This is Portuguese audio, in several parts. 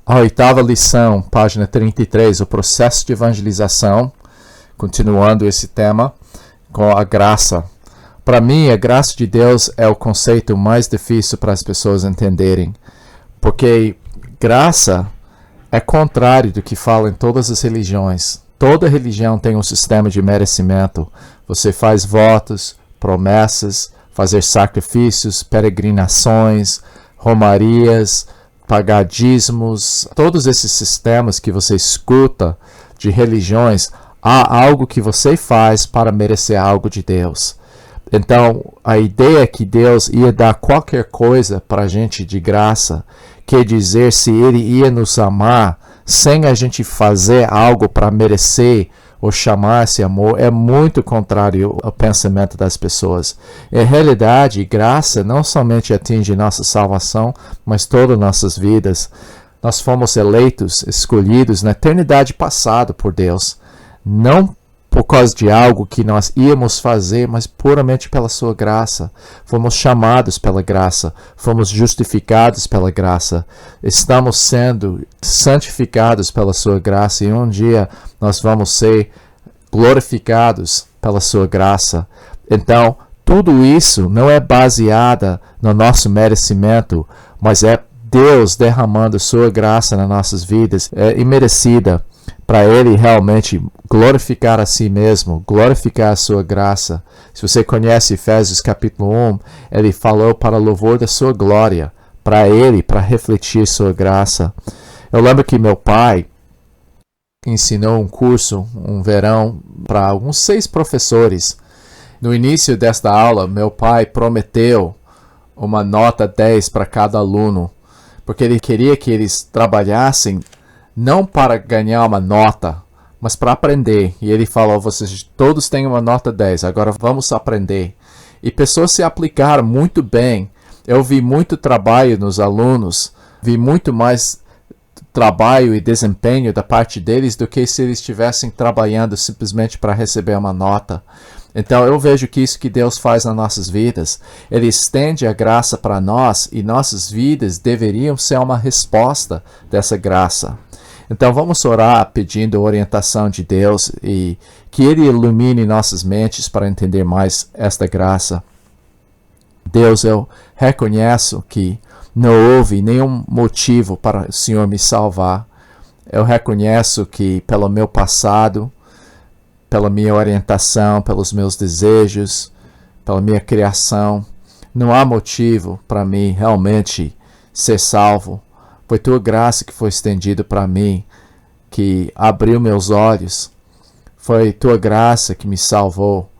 A oitava lição, página 33, o processo de evangelização, continuando esse tema com a graça. Para mim, a graça de Deus é o conceito mais difícil para as pessoas entenderem, porque graça é contrário do que falam em todas as religiões. Toda religião tem um sistema de merecimento. Você faz votos, promessas, fazer sacrifícios, peregrinações, romarias, pagar dízimos, todos esses sistemas que você escuta de religiões, há algo que você faz para merecer algo de Deus. Então, a ideia que Deus ia dar qualquer coisa para a gente de graça, quer dizer, se Ele ia nos amar sem a gente fazer algo para merecer ou chamar esse amor, é muito contrário ao pensamento das pessoas. Em realidade, graça não somente atinge nossa salvação, mas todas nossas vidas. Nós fomos eleitos, escolhidos na eternidade passada por Deus, não por causa de algo que nós íamos fazer, mas puramente pela sua graça. Fomos chamados pela graça, fomos justificados pela graça, estamos sendo santificados pela sua graça e um dia nós vamos ser glorificados pela sua graça. Então, tudo isso não é baseado no nosso merecimento, mas é Deus derramando sua graça nas nossas vidas, é imerecida, para Ele realmente glorificar a si mesmo, glorificar a sua graça. Se você conhece Efésios capítulo 1, ele falou para louvor da sua glória, para Ele, para refletir sua graça. Eu lembro que meu pai ensinou um curso, um verão, para alguns 6 professores. No início desta aula, meu pai prometeu uma nota 10 para cada aluno, porque ele queria que eles trabalhassem não para ganhar uma nota, mas para aprender. E ele falou, vocês todos têm uma nota 10, agora vamos aprender. E pessoas se aplicaram muito bem. Eu vi muito trabalho nos alunos, vi muito mais trabalho e desempenho da parte deles do que se eles estivessem trabalhando simplesmente para receber uma nota. Então eu vejo que isso que Deus faz nas nossas vidas, Ele estende a graça para nós e nossas vidas deveriam ser uma resposta dessa graça. Então vamos orar pedindo a orientação de Deus e que Ele ilumine nossas mentes para entender mais esta graça. Deus, eu reconheço que não houve nenhum motivo para o Senhor me salvar. Eu reconheço que pelo meu passado, pela minha orientação, pelos meus desejos, pela minha criação, não há motivo para mim realmente ser salvo. Foi tua graça que foi estendida para mim, que abriu meus olhos. Foi tua graça que me salvou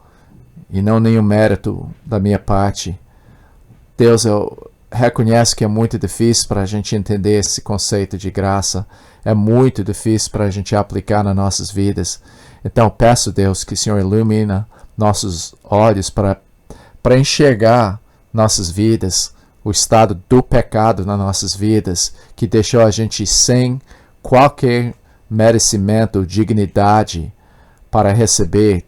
e não nenhum mérito da minha parte. Deus, eu reconheço que é muito difícil para a gente entender esse conceito de graça. É muito difícil para a gente aplicar nas nossas vidas. Então peço, Deus, que o Senhor ilumina nossos olhos para enxergar nossas vidas, o estado do pecado nas nossas vidas, que deixou a gente sem qualquer merecimento, dignidade para receber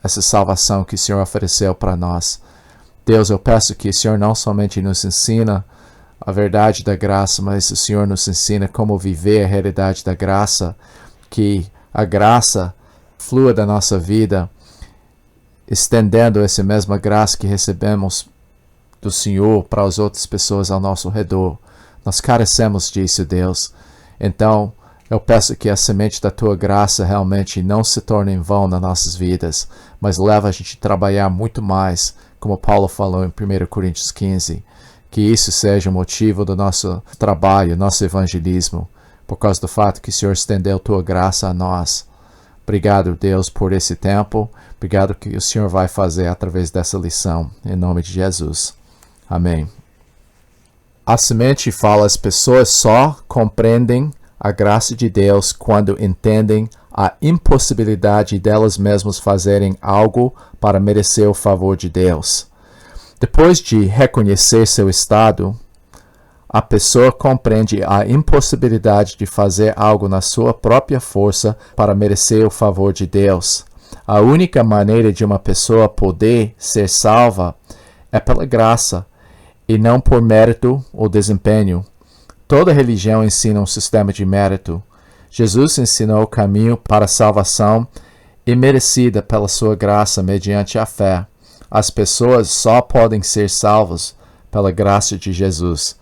essa salvação que o Senhor ofereceu para nós. Deus, eu peço que o Senhor não somente nos ensina a verdade da graça, mas o Senhor nos ensina como viver a realidade da graça, que a graça flua da nossa vida, estendendo essa mesma graça que recebemos do Senhor para as outras pessoas ao nosso redor. Nós carecemos disso, Deus. Então, eu peço que a semente da Tua graça realmente não se torne em vão nas nossas vidas, mas leva a gente a trabalhar muito mais, como Paulo falou em 1 Coríntios 15, que isso seja o motivo do nosso trabalho, nosso evangelismo, por causa do fato que o Senhor estendeu Tua graça a nós. Obrigado, Deus, por esse tempo. Obrigado que o Senhor vai fazer através dessa lição, em nome de Jesus. Amém. A semente fala, as pessoas só compreendem a graça de Deus quando entendem a impossibilidade delas mesmas fazerem algo para merecer o favor de Deus. Depois de reconhecer seu estado, a pessoa compreende a impossibilidade de fazer algo na sua própria força para merecer o favor de Deus. A única maneira de uma pessoa poder ser salva é pela graça, e não por mérito ou desempenho. Toda religião ensina um sistema de mérito. Jesus ensinou o caminho para a salvação imerecida pela sua graça mediante a fé. As pessoas só podem ser salvas pela graça de Jesus.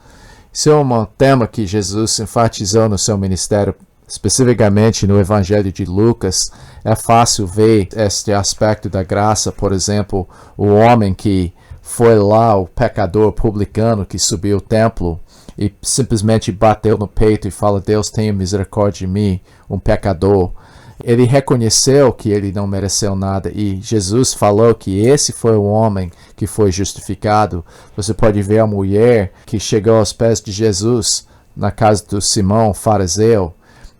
Isso é um tema que Jesus enfatizou no seu ministério, especificamente no Evangelho de Lucas. É fácil ver este aspecto da graça, por exemplo, o homem que foi lá, o pecador publicano que subiu ao templo e simplesmente bateu no peito e fala: Deus tenha misericórdia de mim, um pecador. Ele reconheceu que ele não mereceu nada e Jesus falou que esse foi o homem que foi justificado. Você pode ver a mulher que chegou aos pés de Jesus na casa do Simão, fariseu,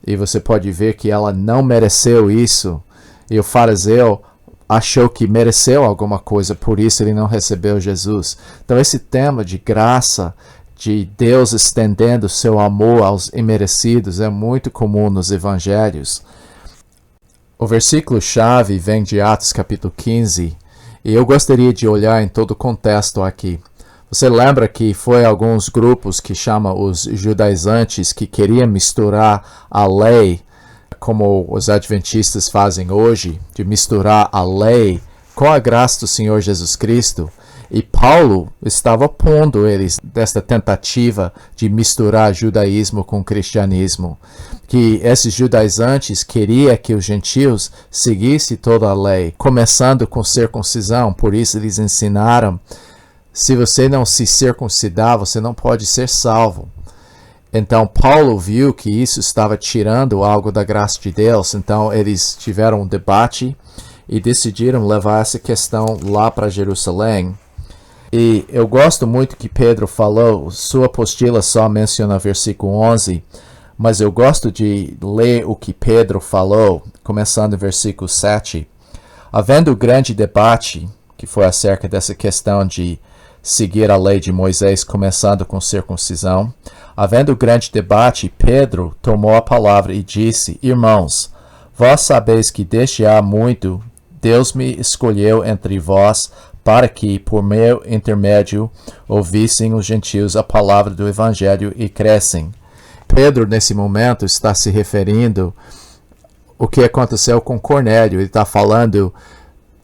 e você pode ver que ela não mereceu isso. E o fariseu achou que mereceu alguma coisa, por isso ele não recebeu Jesus. Então esse tema de graça, de Deus estendendo seu amor aos imerecidos, é muito comum nos evangelhos. O versículo-chave vem de Atos capítulo 15, e eu gostaria de olhar em todo o contexto aqui. Você lembra que foi alguns grupos que chamam os judaizantes que queriam misturar a lei, como os adventistas fazem hoje, de misturar a lei com a graça do Senhor Jesus Cristo. E Paulo estava pondo eles desta tentativa de misturar judaísmo com cristianismo. Que esses judaizantes queriam que os gentios seguissem toda a lei, começando com circuncisão. Por isso eles ensinaram: se você não se circuncidar, você não pode ser salvo. Então Paulo viu que isso estava tirando algo da graça de Deus. Então eles tiveram um debate e decidiram levar essa questão lá para Jerusalém. E eu gosto muito que Pedro falou, sua apostila só menciona versículo 11, mas eu gosto de ler o que Pedro falou, começando no versículo 7. Havendo grande debate, que foi acerca dessa questão de seguir a lei de Moisés, começando com circuncisão. Havendo grande debate, Pedro tomou a palavra e disse: Irmãos, vós sabeis que desde há muito Deus me escolheu entre vós, para que, por meu intermédio, ouvissem os gentios a palavra do Evangelho e crescem. Pedro, nesse momento, está se referindo ao que aconteceu com Cornélio. Ele está falando: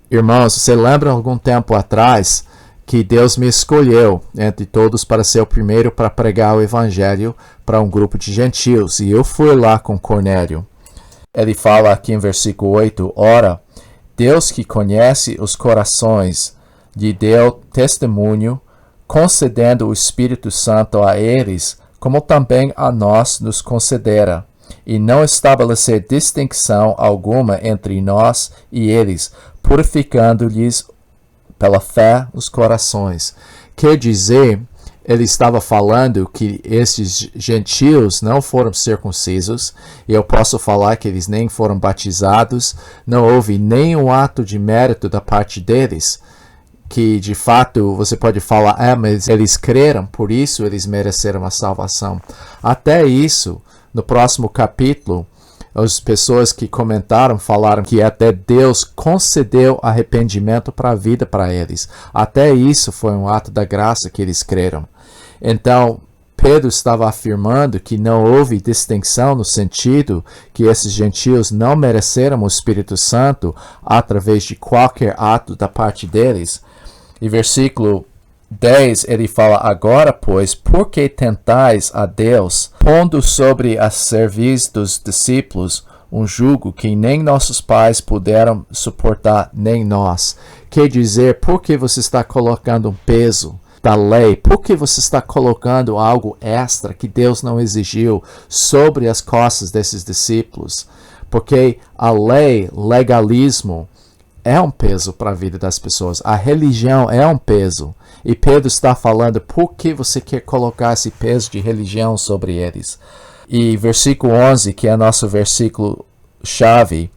irmãos, você lembra algum tempo atrás que Deus me escolheu entre todos para ser o primeiro para pregar o Evangelho para um grupo de gentios, e eu fui lá com Cornélio. Ele fala aqui em versículo 8, ora, Deus que conhece os corações lhe deu testemunho, concedendo o Espírito Santo a eles, como também a nós nos concedera, e não estabelecer distinção alguma entre nós e eles, purificando-lhes pela fé os corações. Quer dizer, ele estava falando que esses gentios não foram circuncisos, e eu posso falar que eles nem foram batizados, não houve nenhum ato de mérito da parte deles, que de fato você pode falar, mas eles creram, por isso eles mereceram a salvação. Até isso, no próximo capítulo, as pessoas que comentaram falaram que até Deus concedeu arrependimento para a vida para eles. Até isso foi um ato da graça que eles creram. Então, Pedro estava afirmando que não houve distinção no sentido que esses gentios não mereceram o Espírito Santo através de qualquer ato da parte deles. E versículo 10, ele fala, agora, pois, por que tentais a Deus, pondo sobre a cerviz dos discípulos um jugo que nem nossos pais puderam suportar, nem nós? Quer dizer, por que você está colocando um peso da lei? Por que você está colocando algo extra que Deus não exigiu sobre as costas desses discípulos? Porque a lei, legalismo, é um peso para a vida das pessoas. A religião é um peso. E Pedro está falando, por que você quer colocar esse peso de religião sobre eles? E versículo 11, que é nosso versículo chave,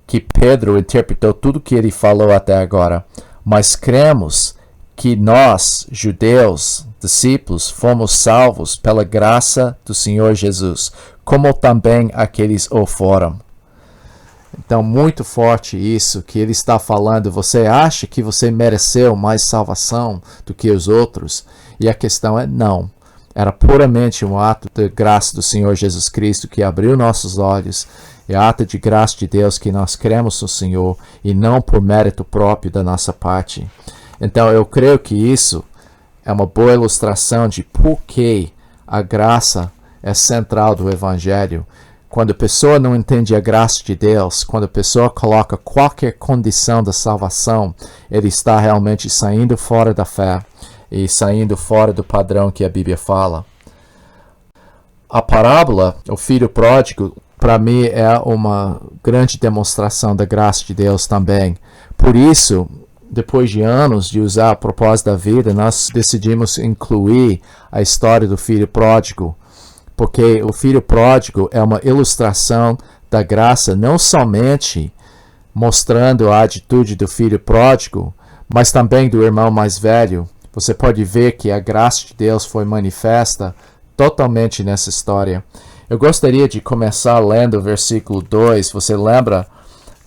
que Pedro interpretou tudo que ele falou até agora. Mas cremos que nós, judeus, discípulos, fomos salvos pela graça do Senhor Jesus, como também aqueles o foram. Então, muito forte isso que ele está falando. Você acha que você mereceu mais salvação do que os outros? E a questão é não. Era puramente um ato de graça do Senhor Jesus Cristo que abriu nossos olhos. É ato de graça de Deus que nós cremos no Senhor e não por mérito próprio da nossa parte. Então eu creio que isso é uma boa ilustração de por que a graça é central do Evangelho. Quando a pessoa não entende a graça de Deus, quando a pessoa coloca qualquer condição da salvação, ele está realmente saindo fora da fé e saindo fora do padrão que a Bíblia fala. A parábola, o filho pródigo, para mim é uma grande demonstração da graça de Deus também. Por isso, depois de anos de usar a propósito da vida, nós decidimos incluir a história do filho pródigo, porque o filho pródigo é uma ilustração da graça, não somente mostrando a atitude do filho pródigo, mas também do irmão mais velho. Você pode ver que a graça de Deus foi manifesta totalmente nessa história. Eu gostaria de começar lendo o versículo 2. Você lembra?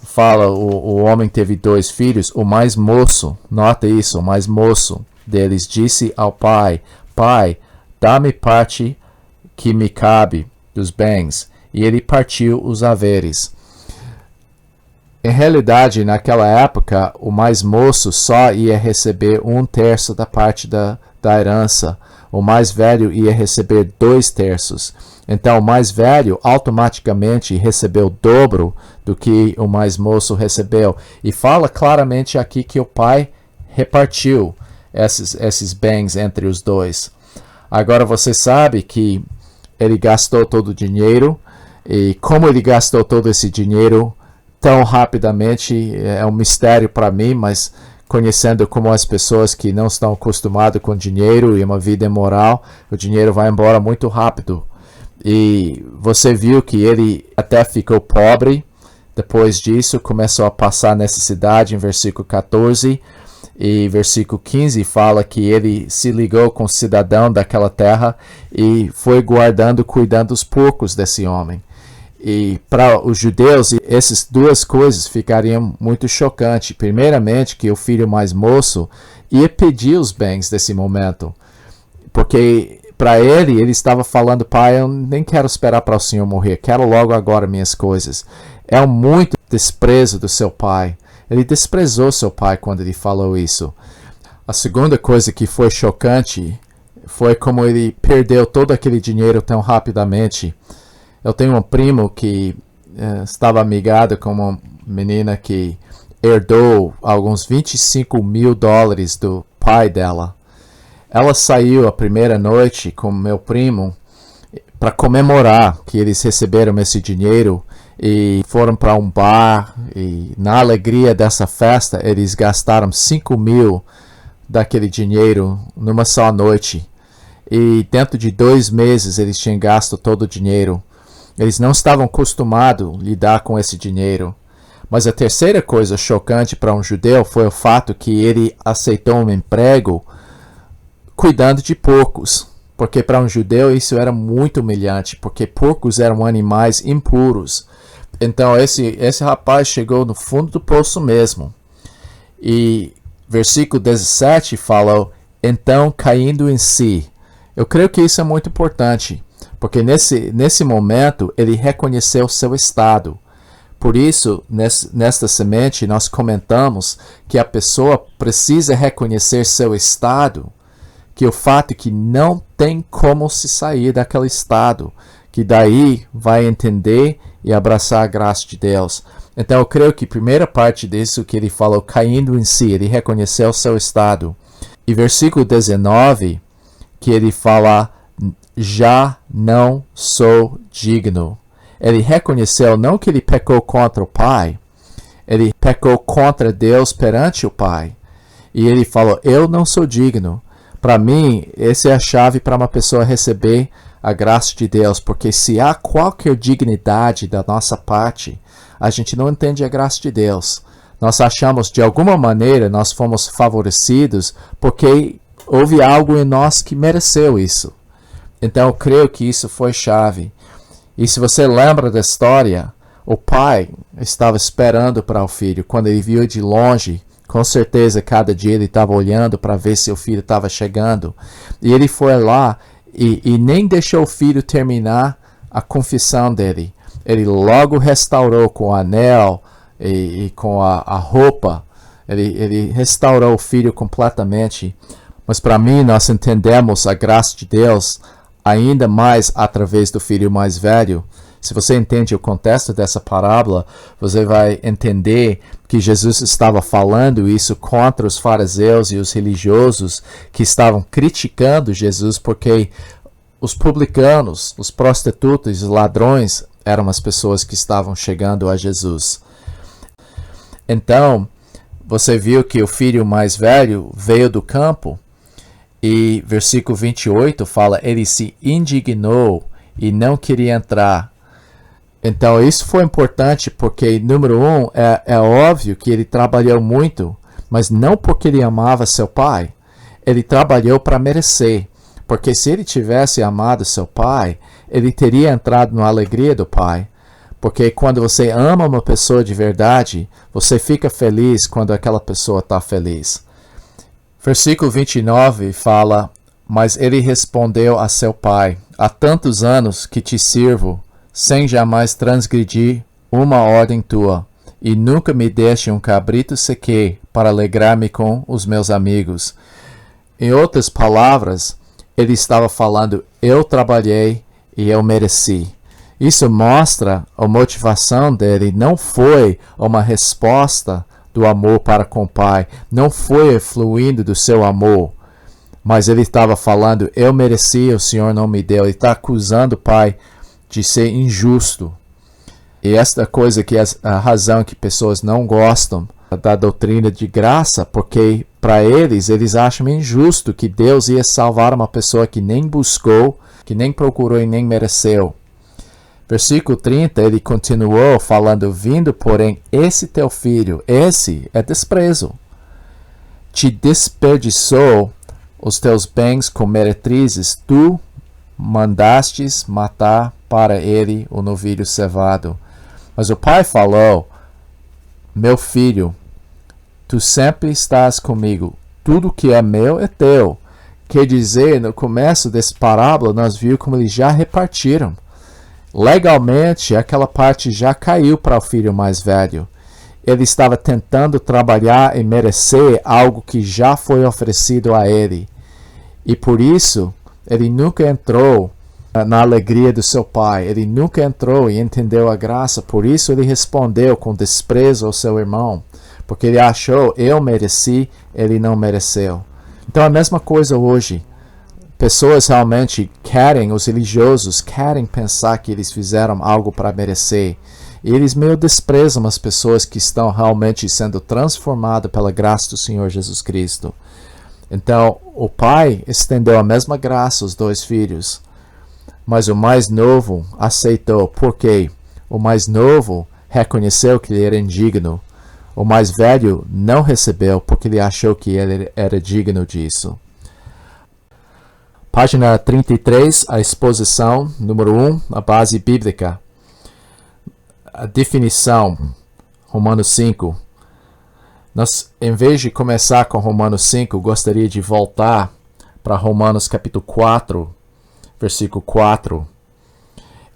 Fala, o homem teve 2 filhos. O mais moço, nota isso, o mais moço deles disse ao pai: Pai, dá-me parte que me cabe dos bens. E ele partiu os haveres. Em realidade, naquela época, o mais moço só ia receber 1/3 da parte da herança. O mais velho ia receber 2/3. Então, o mais velho automaticamente recebeu o dobro do que o mais moço recebeu. E fala claramente aqui que o pai repartiu esses bens entre os dois. Agora, você sabe que ele gastou todo o dinheiro. E como ele gastou todo esse dinheiro tão rapidamente, é um mistério para mim, mas conhecendo como as pessoas que não estão acostumadas com dinheiro e uma vida imoral, o dinheiro vai embora muito rápido. E você viu que ele até ficou pobre. Depois disso, começou a passar necessidade em versículo 14. E versículo 15 fala que ele se ligou com o cidadão daquela terra e foi cuidando dos porcos desse homem. E para os judeus, essas duas coisas ficariam muito chocantes. Primeiramente, que o filho mais moço ia pedir os bens desse momento. Porque para ele estava falando: Pai, eu nem quero esperar para o Senhor morrer, quero logo agora minhas coisas. É muito desprezo do seu pai. Ele desprezou seu pai quando ele falou isso. A segunda coisa que foi chocante foi como ele perdeu todo aquele dinheiro tão rapidamente. Eu tenho um primo que estava amigado com uma menina que herdou alguns $25 mil do pai dela. Ela saiu a primeira noite com meu primo para comemorar que eles receberam esse dinheiro e foram para um bar, e na alegria dessa festa eles gastaram 5 mil daquele dinheiro numa só noite. E dentro de 2 meses eles tinham gasto todo o dinheiro. Eles não estavam acostumados a lidar com esse dinheiro. Mas a terceira coisa chocante para um judeu foi o fato que ele aceitou um emprego cuidando de porcos. Porque para um judeu isso era muito humilhante, porque porcos eram animais impuros. Então esse rapaz chegou no fundo do poço mesmo. E versículo 17 falou: então caindo em si. Eu creio que isso é muito importante. Porque nesse momento ele reconheceu seu estado. Por isso, nesta semente, nós comentamos que a pessoa precisa reconhecer seu estado, que o fato é que não tem como se sair daquele estado, que daí vai entender e abraçar a graça de Deus. Então eu creio que a primeira parte disso que ele falou, caindo em si, ele reconheceu seu estado. E versículo 19, que ele fala: já não sou digno. Ele reconheceu não que ele pecou contra o Pai, ele pecou contra Deus perante o Pai. E ele falou: eu não sou digno. Para mim, essa é a chave para uma pessoa receber a graça de Deus, porque se há qualquer dignidade da nossa parte, a gente não entende a graça de Deus. Nós achamos, de alguma maneira, nós fomos favorecidos porque houve algo em nós que mereceu isso. Então eu creio que isso foi chave. E se você lembra da história, o pai estava esperando para o filho. Quando ele viu de longe, com certeza cada dia ele estava olhando para ver se o filho estava chegando. E ele foi lá e nem deixou o filho terminar a confissão dele. Ele logo restaurou com o anel e com a roupa. Ele restaurou o filho completamente. Mas para mim, nós entendemos a graça de Deus ainda mais através do filho mais velho. Se você entende o contexto dessa parábola, você vai entender que Jesus estava falando isso contra os fariseus e os religiosos que estavam criticando Jesus porque os publicanos, os prostitutos, os ladrões eram as pessoas que estavam chegando a Jesus. Então, você viu que o filho mais velho veio do campo e versículo 28 fala, ele se indignou e não queria entrar. Então, isso foi importante porque, número um, é óbvio que ele trabalhou muito, mas não porque ele amava seu pai. Ele trabalhou para merecer, porque se ele tivesse amado seu pai, ele teria entrado na alegria do pai. Porque quando você ama uma pessoa de verdade, você fica feliz quando aquela pessoa está feliz. Versículo 29 fala, mas ele respondeu a seu pai, há tantos anos que te sirvo, sem jamais transgredir uma ordem tua, e nunca me deste um cabrito sequer para alegrar-me com os meus amigos. Em outras palavras, ele estava falando, eu trabalhei e eu mereci. Isso mostra a motivação dele, não foi uma resposta do amor para com o pai, não foi fluindo do seu amor, mas ele estava falando, eu mereci, o Senhor não me deu. Ele está acusando o pai de ser injusto. E esta coisa que é a razão que pessoas não gostam da doutrina de graça, porque para eles acham injusto que Deus ia salvar uma pessoa que nem buscou, que nem procurou e nem mereceu. Versículo 30, ele continuou falando, vindo, porém, esse teu filho, esse é desprezo, te desperdiçou os teus bens com meretrizes, tu mandastes matar para ele o novilho cevado. Mas o pai falou, meu filho, tu sempre estás comigo, tudo que é meu é teu. Quer dizer, no começo dessa parábola, nós vimos como eles já repartiram. Legalmente, aquela parte já caiu para o filho mais velho. Ele estava tentando trabalhar e merecer algo que já foi oferecido a ele. E por isso, ele nunca entrou na alegria do seu pai. Ele nunca entrou e entendeu a graça. Por isso, ele respondeu com desprezo ao seu irmão. Porque ele achou, eu mereci, ele não mereceu. Então, a mesma coisa hoje. Pessoas realmente querem, os religiosos querem pensar que eles fizeram algo para merecer. E eles meio desprezam as pessoas que estão realmente sendo transformadas pela graça do Senhor Jesus Cristo. Então, o pai estendeu a mesma graça aos dois filhos. Mas o mais novo aceitou. Por quê? O mais novo reconheceu que ele era indigno. O mais velho não recebeu porque ele achou que ele era digno disso. Página 33, a exposição, número 1, a base bíblica. A definição, Romanos 5. Nós, em vez de começar com Romanos 5, gostaria de voltar para Romanos capítulo 4, versículo 4.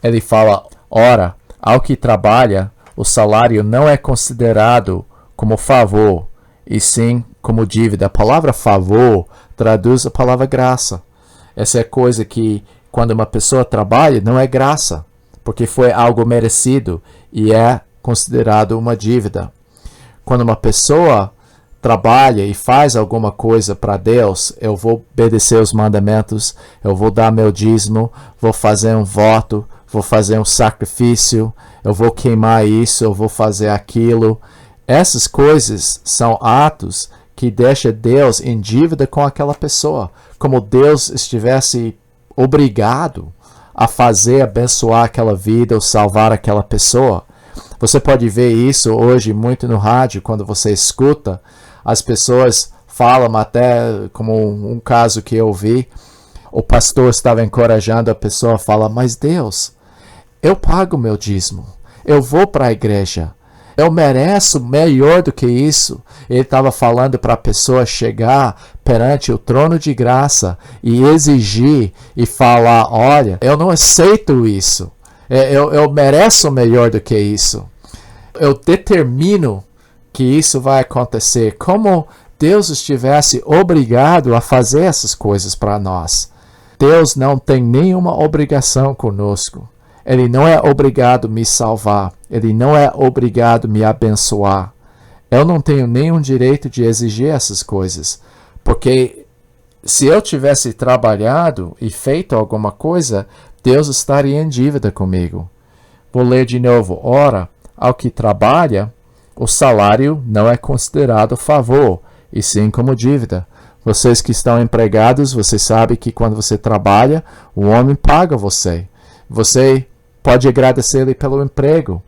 Ele fala, ora, ao que trabalha, o salário não é considerado como favor, e sim como dívida. A palavra favor traduz a palavra graça. Essa é coisa que, quando uma pessoa trabalha, não é graça, porque foi algo merecido e é considerado uma dívida. Quando uma pessoa trabalha e faz alguma coisa para Deus, eu vou obedecer os mandamentos, eu vou dar meu dízimo, vou fazer um voto, vou fazer um sacrifício, eu vou queimar isso, eu vou fazer aquilo. Essas coisas são atos que deixam Deus em dívida com aquela pessoa, como Deus estivesse obrigado a fazer, abençoar aquela vida ou salvar aquela pessoa. Você pode ver isso hoje muito no rádio, quando você escuta, as pessoas falam até, como um caso que eu vi, o pastor estava encorajando a pessoa a falar, mas Deus, eu pago meu dízimo, eu vou para a igreja, Eu mereço melhor do que isso. Ele estava falando para a pessoa chegar perante o trono de graça e exigir e falar: olha, eu não aceito isso. Eu mereço melhor do que isso. Eu determino que isso vai acontecer. Como Deus estivesse obrigado a fazer essas coisas para nós. Deus não tem nenhuma obrigação conosco. Ele não é obrigado a me salvar. Ele não é obrigado a me abençoar. Eu não tenho nenhum direito de exigir essas coisas. Porque se eu tivesse trabalhado e feito alguma coisa, Deus estaria em dívida comigo. Vou ler de novo. Ora, ao que trabalha, o salário não é considerado favor, e sim como dívida. Vocês que estão empregados, você sabe que quando você trabalha, o homem paga você. Você pode agradecer-lhe pelo emprego,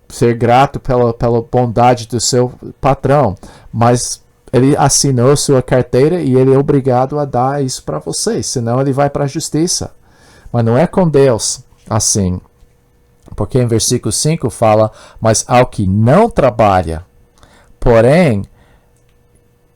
ser grato pela bondade do seu patrão, mas ele assinou sua carteira e ele é obrigado a dar isso para você, senão ele vai para a justiça. Mas não é com Deus assim. Porque em versículo 5 fala: mas ao que não trabalha, porém,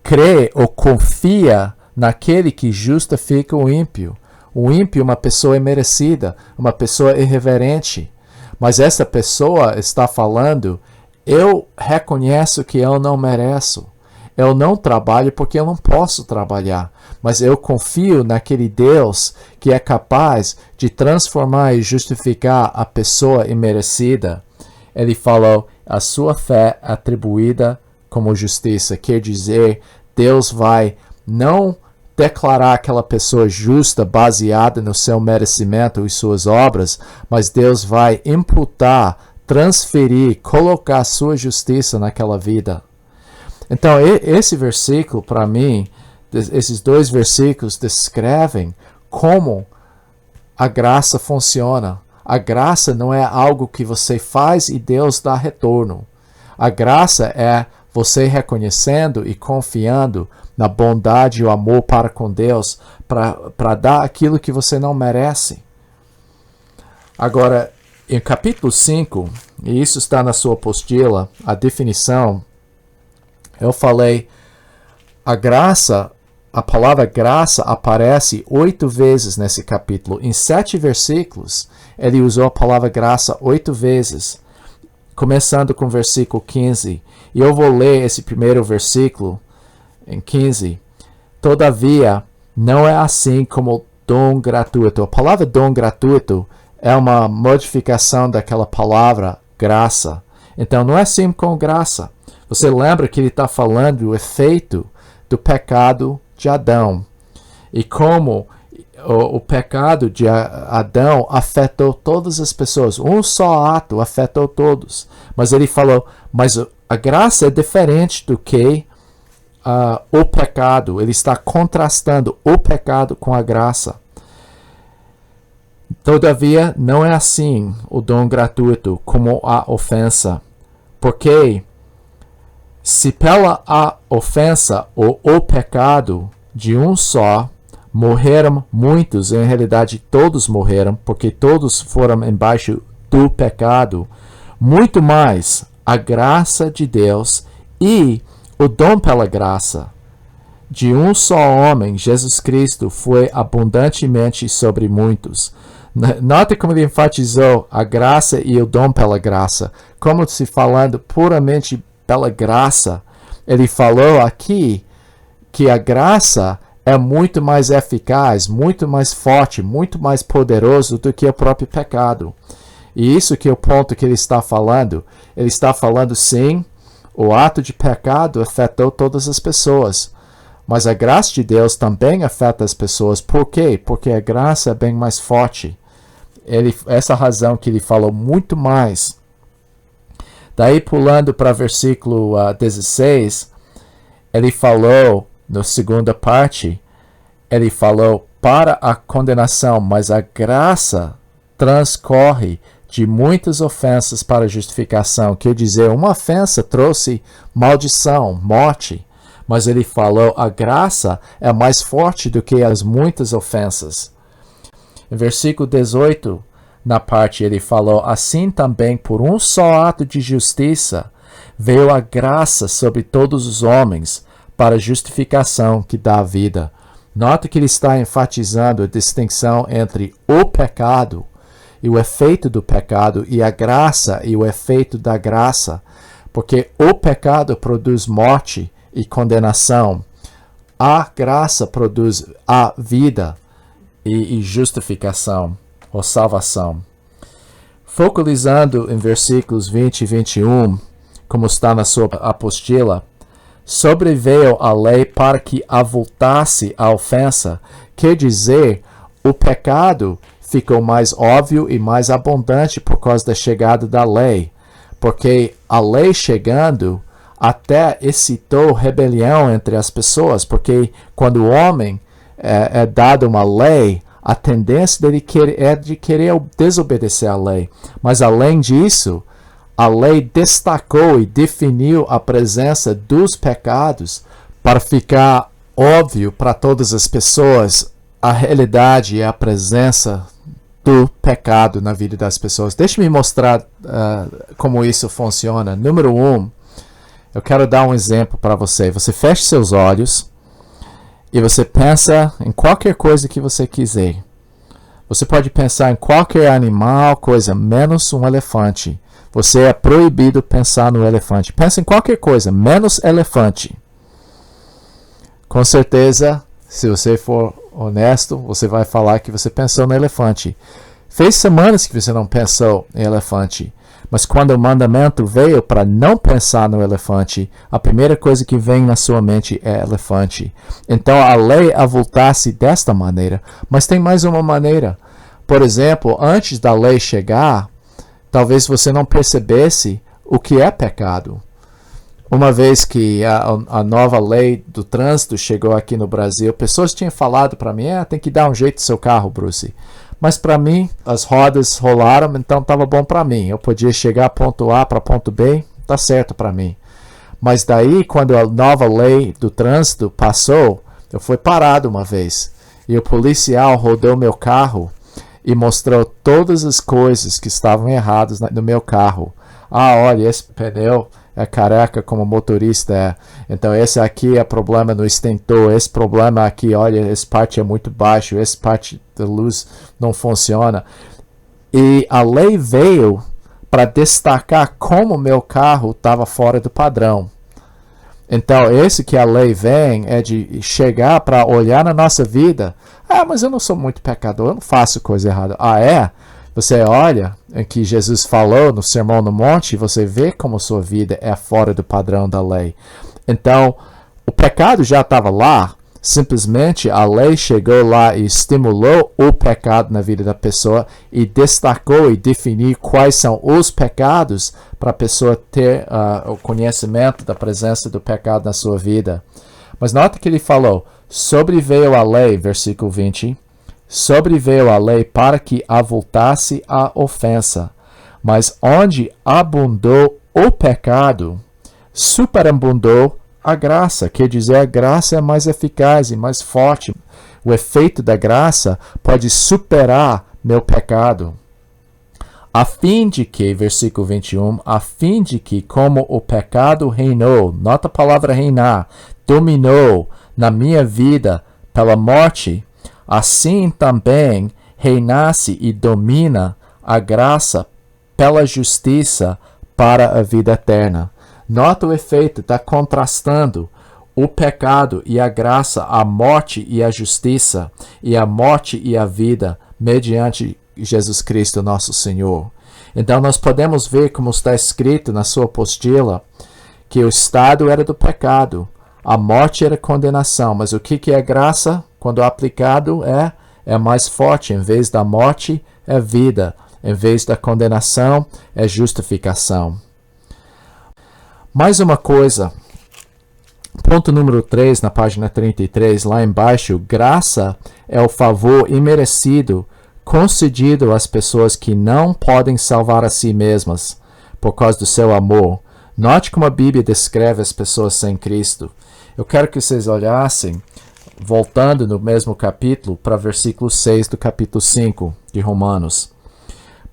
crê ou confia naquele que justifica o ímpio. O ímpio é uma pessoa imerecida, uma pessoa irreverente. Mas essa pessoa está falando: eu reconheço que eu não mereço. Eu não trabalho porque eu não posso trabalhar. Mas eu confio naquele Deus que é capaz de transformar e justificar a pessoa imerecida. Ele falou: a sua fé atribuída como justiça. Quer dizer, Deus vai não declarar aquela pessoa justa baseada no seu merecimento e suas obras, mas Deus vai imputar, transferir, colocar a sua justiça naquela vida. Então, esse versículo, para mim, esses dois versículos descrevem como a graça funciona. A graça não é algo que você faz e Deus dá retorno. A graça é você reconhecendo e confiando na bondade e o amor para com Deus para dar aquilo que você não merece. Agora, em capítulo 5, e isso está na sua apostila, a definição, eu falei, a graça, a palavra graça aparece 8 vezes nesse capítulo. Em 7 versículos, ele usou a palavra graça 8 vezes. Começando com o versículo 15. E eu vou ler esse primeiro versículo, em 15. Todavia, não é assim como dom gratuito. A palavra dom gratuito é uma modificação daquela palavra graça. Então, não é assim com graça. Você lembra que ele está falando do efeito do pecado de Adão. E como o pecado de Adão afetou todas as pessoas. Um só ato afetou todos. Mas ele falou, mas a graça é diferente do que o pecado. Ele está contrastando o pecado com a graça. Todavia, não é assim o dom gratuito como a ofensa. Porque se pela a ofensa ou o pecado de um só morreram muitos, em realidade todos morreram, porque todos foram embaixo do pecado, muito mais a graça de Deus e o dom pela graça de um só homem, Jesus Cristo, foi abundantemente sobre muitos. Nota como ele enfatizou a graça e o dom pela graça, como se falando puramente pela graça. Ele falou aqui que a graça é muito mais eficaz, muito mais forte, muito mais poderoso do que o próprio pecado. E isso que é o ponto que ele está falando. Ele está falando, sim, o ato de pecado afetou todas as pessoas. Mas a graça de Deus também afeta as pessoas. Por quê? Porque a graça é bem mais forte. Essa razão que ele falou muito mais. Daí, pulando para versículo 16, ele falou, na segunda parte, ele falou para a condenação, mas a graça transcorre de muitas ofensas para a justificação. Quer dizer, uma ofensa trouxe maldição, morte. Mas ele falou, a graça é mais forte do que as muitas ofensas. Em versículo 18, na parte ele falou, assim também por um só ato de justiça veio a graça sobre todos os homens para a justificação que dá a vida. Nota que ele está enfatizando a distinção entre o pecado e o efeito do pecado e a graça e o efeito da graça, porque o pecado produz morte e condenação. A graça produz a vida e justificação ou salvação. Focalizando em versículos 20 e 21, como está na sua apostila, sobreveio a lei para que avultasse a ofensa, quer dizer, o pecado ficou mais óbvio e mais abundante por causa da chegada da lei, porque a lei chegando até excitou rebelião entre as pessoas, porque quando o homem é dado uma lei, a tendência dele é de querer desobedecer a lei. Mas além disso, a lei destacou e definiu a presença dos pecados para ficar óbvio para todas as pessoas a realidade e a presença do pecado na vida das pessoas. Deixe-me mostrar como isso funciona. Número 1, eu quero dar um exemplo para você. Você fecha seus olhos e você pensa em qualquer coisa que você quiser. Você pode pensar em qualquer animal, coisa, menos um elefante. Você é proibido pensar no elefante. Pensa em qualquer coisa, menos elefante. Com certeza, se você for honesto, você vai falar que você pensou no elefante. Fez semanas que você não pensou em elefante. Mas quando o mandamento veio para não pensar no elefante, a primeira coisa que vem na sua mente é elefante. Então a lei avultasse desta maneira. Mas tem mais uma maneira. Por exemplo, antes da lei chegar, talvez você não percebesse o que é pecado. Uma vez que a nova lei do trânsito chegou aqui no Brasil, pessoas tinham falado para mim, tem que dar um jeito no seu carro, Bruce. Mas para mim, as rodas rolaram, então estava bom para mim. Eu podia chegar ponto A para ponto B, tá certo para mim. Mas daí, quando a nova lei do trânsito passou, eu fui parado uma vez. E o policial rodou meu carro e mostrou todas as coisas que estavam erradas no meu carro. Olha, esse pneu é careca como motorista é. Então esse aqui é problema no extintor, esse problema aqui, olha, esse parte é muito baixo, esse parte da luz não funciona. E a lei veio para destacar como meu carro estava fora do padrão. Então esse que a lei vem é de chegar para olhar na nossa vida. Mas eu não sou muito pecador, eu não faço coisa errada. É? Você olha em que Jesus falou no Sermão no Monte e você vê como sua vida é fora do padrão da lei. Então, o pecado já estava lá, simplesmente a lei chegou lá e estimulou o pecado na vida da pessoa e destacou e definiu quais são os pecados para a pessoa ter o conhecimento da presença do pecado na sua vida. Mas nota que ele falou, sobreveio a lei, versículo 20, sobreveio a lei para que avultasse a ofensa, mas onde abundou o pecado, superabundou a graça. Quer dizer, a graça é mais eficaz e mais forte. O efeito da graça pode superar meu pecado. A fim de que, versículo 21, a fim de que, como o pecado reinou, nota a palavra reinar, dominou na minha vida pela morte, assim também reinasse e domina a graça pela justiça para a vida eterna. Nota o efeito, está contrastando o pecado e a graça, a morte e a justiça, e a morte e a vida mediante Jesus Cristo, nosso Senhor. Então nós podemos ver, como está escrito na sua apostila, que o estado era do pecado, a morte era condenação, mas o que é graça? Quando aplicado é mais forte. Em vez da morte, é vida. Em vez da condenação, é justificação. Mais uma coisa. Ponto número 3, na página 33, lá embaixo. Graça é o favor imerecido concedido às pessoas que não podem salvar a si mesmas por causa do seu amor. Note como a Bíblia descreve as pessoas sem Cristo. Eu quero que vocês olhassem, voltando no mesmo capítulo, para versículo 6 do capítulo 5 de Romanos.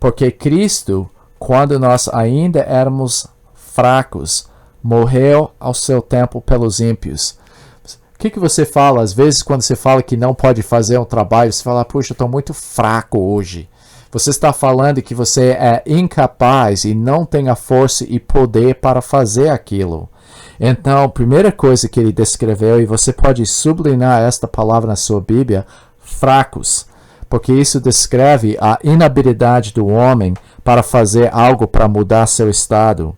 Porque Cristo, quando nós ainda éramos fracos, morreu ao seu tempo pelos ímpios. O que você fala? Às vezes, quando você fala que não pode fazer um trabalho, você fala, puxa, eu estou muito fraco hoje. Você está falando que você é incapaz e não tem a força e poder para fazer aquilo. Então, a primeira coisa que ele descreveu, e você pode sublinhar esta palavra na sua Bíblia, fracos, porque isso descreve a inabilidade do homem para fazer algo para mudar seu estado.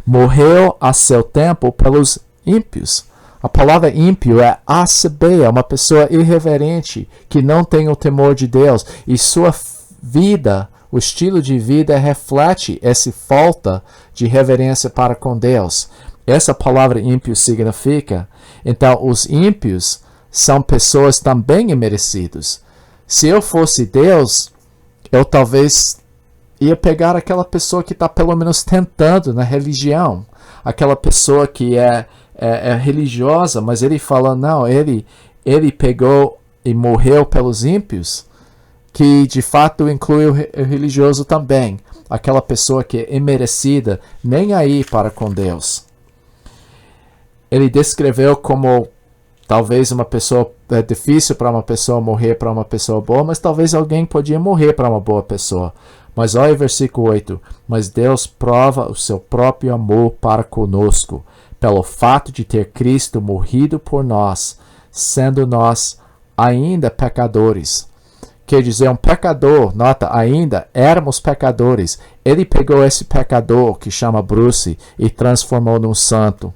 Morreu a seu tempo pelos ímpios. A palavra ímpio é acebeia, uma pessoa irreverente, que não tem o temor de Deus, e sua vida, o estilo de vida reflete essa falta de reverência para com Deus. Essa palavra ímpio significa, então, os ímpios são pessoas também imerecidos. Se eu fosse Deus, eu talvez ia pegar aquela pessoa que está pelo menos tentando na religião, aquela pessoa que é religiosa, mas ele fala, não, ele pegou e morreu pelos ímpios, que de fato inclui o religioso também, aquela pessoa que é imerecida, nem aí para com Deus. Ele descreveu como talvez uma pessoa, é difícil para uma pessoa morrer para uma pessoa boa, mas talvez alguém podia morrer para uma boa pessoa. Mas olha o versículo 8, mas Deus prova o seu próprio amor para conosco, pelo fato de ter Cristo morrido por nós, sendo nós ainda pecadores. Quer dizer, um pecador, nota, ainda éramos pecadores. Ele pegou esse pecador, que chama Bruce, e transformou num santo.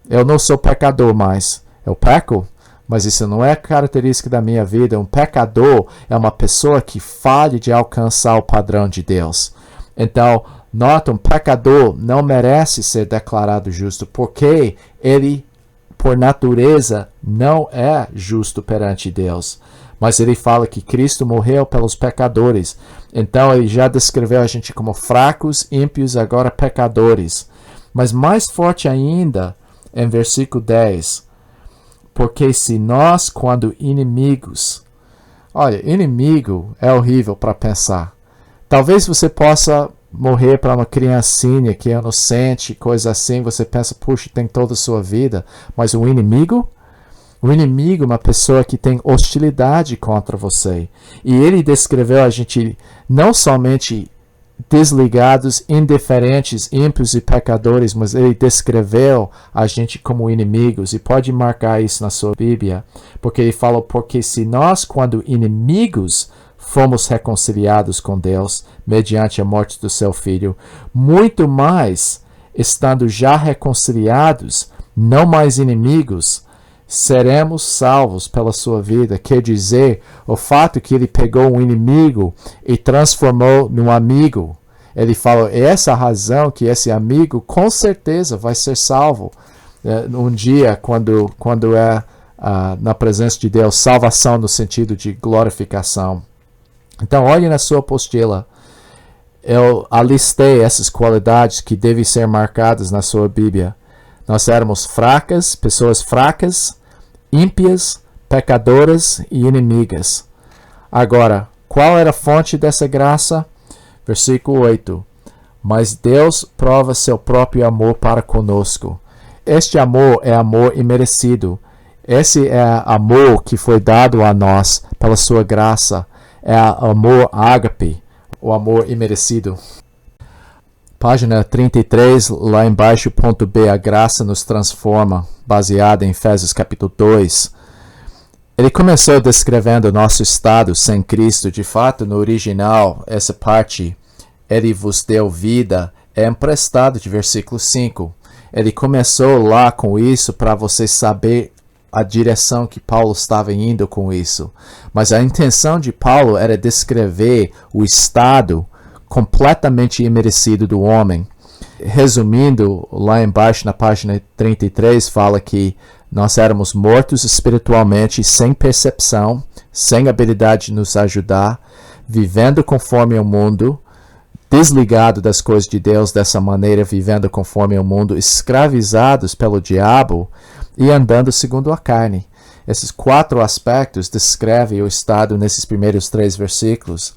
Eu não sou pecador mais. Eu peco, mas isso não é característica da minha vida. Um pecador é uma pessoa que falha de alcançar o padrão de Deus. Então, nota, um pecador não merece ser declarado justo, porque ele, por natureza, não é justo perante Deus. Mas ele fala que Cristo morreu pelos pecadores. Então ele já descreveu a gente como fracos, ímpios, agora pecadores. Mas mais forte ainda, em versículo 10. Porque se nós, quando inimigos... Olha, inimigo é horrível para pensar. Talvez você possa morrer para uma criancinha que é inocente, coisa assim. Você pensa, puxa, tem toda a sua vida. Mas o inimigo... O inimigo é uma pessoa que tem hostilidade contra você. E ele descreveu a gente não somente desligados, indiferentes, ímpios e pecadores, mas ele descreveu a gente como inimigos. E pode marcar isso na sua Bíblia, porque ele falou, porque se nós, quando inimigos, fomos reconciliados com Deus, mediante a morte do seu Filho, muito mais, estando já reconciliados, não mais inimigos, seremos salvos pela sua vida. Quer dizer, o fato que ele pegou um inimigo e transformou num amigo. Ele falou, é essa a razão que esse amigo com certeza vai ser salvo um dia, quando é na presença de Deus, salvação no sentido de glorificação. Então, olhe na sua apostila. Eu alistei essas qualidades que devem ser marcadas na sua Bíblia. Nós éramos fracas, pessoas fracas, ímpias, pecadoras e inimigas. Agora, qual era a fonte dessa graça? Versículo 8. Mas Deus prova seu próprio amor para conosco. Este amor é amor imerecido. Esse é amor que foi dado a nós pela sua graça. É amor ágape, o amor imerecido. Página 33, lá embaixo, ponto B, a graça nos transforma, baseada em Efésios capítulo 2. Ele começou descrevendo o nosso estado sem Cristo. De fato, no original, essa parte, ele vos deu vida, é emprestado de versículo 5. Ele começou lá com isso para você saber a direção que Paulo estava indo com isso. Mas a intenção de Paulo era descrever o estado completamente imerecido do homem. Resumindo, lá embaixo na página 33 fala que nós éramos mortos espiritualmente, sem percepção, sem habilidade de nos ajudar, vivendo conforme o mundo, desligado das coisas de Deus dessa maneira, vivendo conforme o mundo, escravizados pelo diabo e andando segundo a carne. Esses 4 aspectos descrevem o estado nesses primeiros 3 versículos.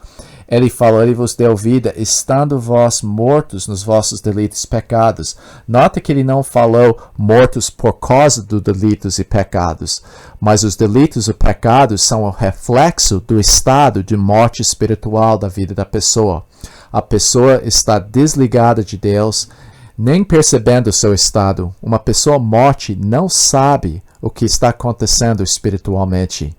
Ele falou, ele vos deu vida, estando vós mortos nos vossos delitos e pecados. Nota que ele não falou mortos por causa dos delitos e pecados, mas os delitos e pecados são o reflexo do estado de morte espiritual da vida da pessoa. A pessoa está desligada de Deus, nem percebendo o seu estado. Uma pessoa morte não sabe o que está acontecendo espiritualmente.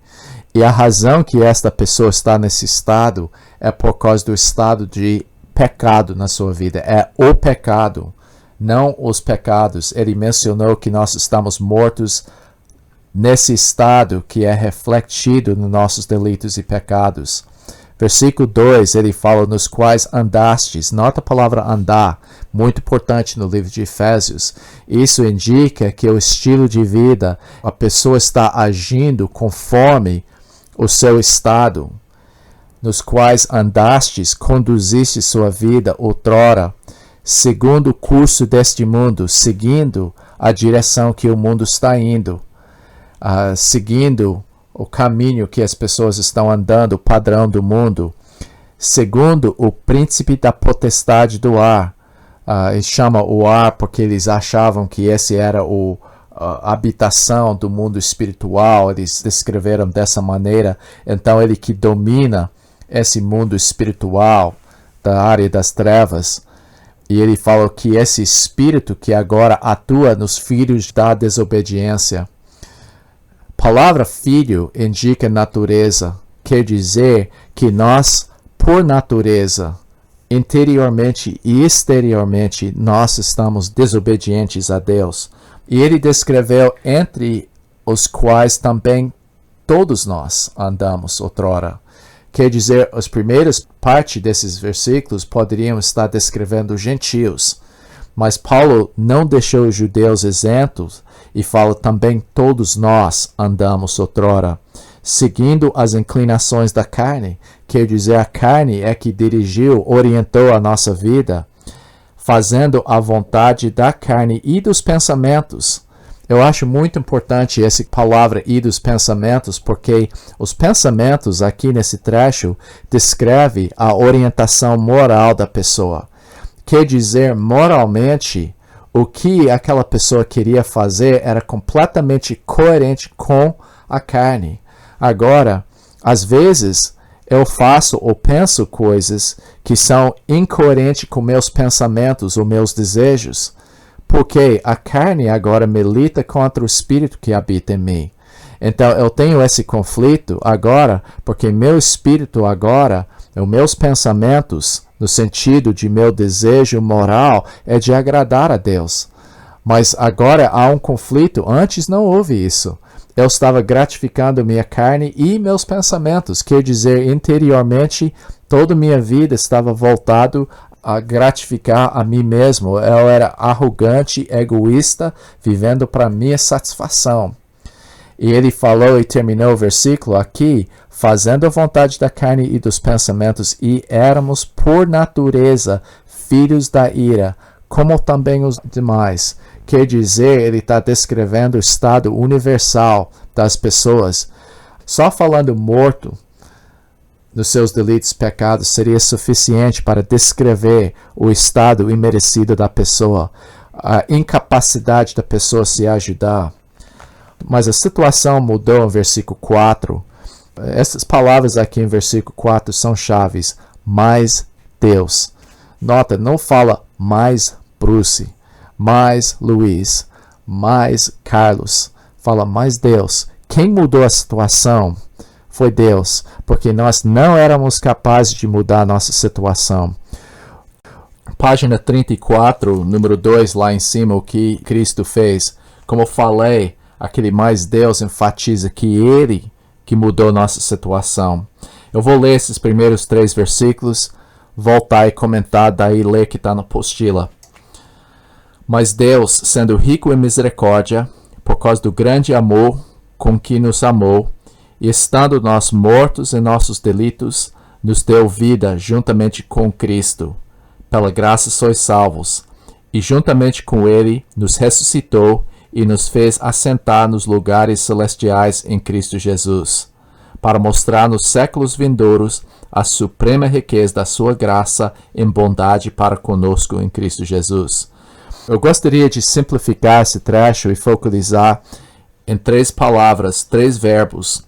E a razão que esta pessoa está nesse estado é por causa do estado de pecado na sua vida. É o pecado, não os pecados. Ele mencionou que nós estamos mortos nesse estado que é refletido nos nossos delitos e pecados. Versículo 2, ele fala, nos quais andastes. Nota a palavra andar, muito importante no livro de Efésios. Isso indica que o estilo de vida, a pessoa está agindo conforme o seu estado, nos quais andastes, conduziste sua vida outrora, segundo o curso deste mundo, seguindo a direção que o mundo está indo, seguindo o caminho que as pessoas estão andando, o padrão do mundo, segundo o príncipe da potestade do ar. Ele chama o ar porque eles achavam que esse era a habitação do mundo espiritual, eles descreveram dessa maneira. Então ele que domina esse mundo espiritual da área das trevas, e ele fala que esse espírito que agora atua nos filhos da desobediência. A palavra filho indica natureza, quer dizer que nós, por natureza, interiormente e exteriormente, nós estamos desobedientes a Deus. E ele descreveu entre os quais também todos nós andamos outrora. Quer dizer, as primeiras partes desses versículos poderiam estar descrevendo os gentios. Mas Paulo não deixou os judeus isentos e fala também todos nós andamos outrora, seguindo as inclinações da carne. Quer dizer, a carne é que dirigiu, orientou a nossa vida, fazendo a vontade da carne e dos pensamentos. Eu acho muito importante essa palavra e dos pensamentos, porque os pensamentos aqui nesse trecho descreve a orientação moral da pessoa. Quer dizer, moralmente, o que aquela pessoa queria fazer era completamente coerente com a carne. Agora, às vezes, eu faço ou penso coisas que são incoerentes com meus pensamentos ou meus desejos, porque a carne agora milita contra o espírito que habita em mim. Então, eu tenho esse conflito agora, porque meu espírito agora, os meus pensamentos, no sentido de meu desejo moral, é de agradar a Deus. Mas agora há um conflito. Antes não houve isso. Eu estava gratificando minha carne e meus pensamentos. Quer dizer, interiormente, toda minha vida estava voltado a gratificar a mim mesmo. Eu era arrogante, egoísta, vivendo para minha satisfação. E ele falou e terminou o versículo aqui, fazendo a vontade da carne e dos pensamentos, e éramos por natureza filhos da ira, como também os demais. Quer dizer, ele está descrevendo o estado universal das pessoas. Só falando morto nos seus delitos e pecados seria suficiente para descrever o estado imerecido da pessoa, a incapacidade da pessoa se ajudar. Mas a situação mudou em versículo 4. Essas palavras aqui em versículo 4 são chaves. Mais Deus. Nota, não fala mais Bruce, mais Luiz, mais Carlos. Fala mais Deus. Quem mudou a situação foi Deus, porque nós não éramos capazes de mudar a nossa situação. Página 34, número 2, lá em cima, o que Cristo fez. Como eu falei, aquele mais Deus enfatiza que Ele que mudou nossa situação. Eu vou ler esses primeiros 3 versículos, voltar e comentar, daí ler que está na apostila. Mas Deus, sendo rico em misericórdia, por causa do grande amor com que nos amou, e estando nós mortos em nossos delitos, nos deu vida juntamente com Cristo. Pela graça sois salvos, e juntamente com Ele nos ressuscitou e nos fez assentar nos lugares celestiais em Cristo Jesus, para mostrar nos séculos vindouros a suprema riqueza da sua graça em bondade para conosco em Cristo Jesus. Eu gostaria de simplificar esse trecho e focalizar em 3 palavras, 3 verbos.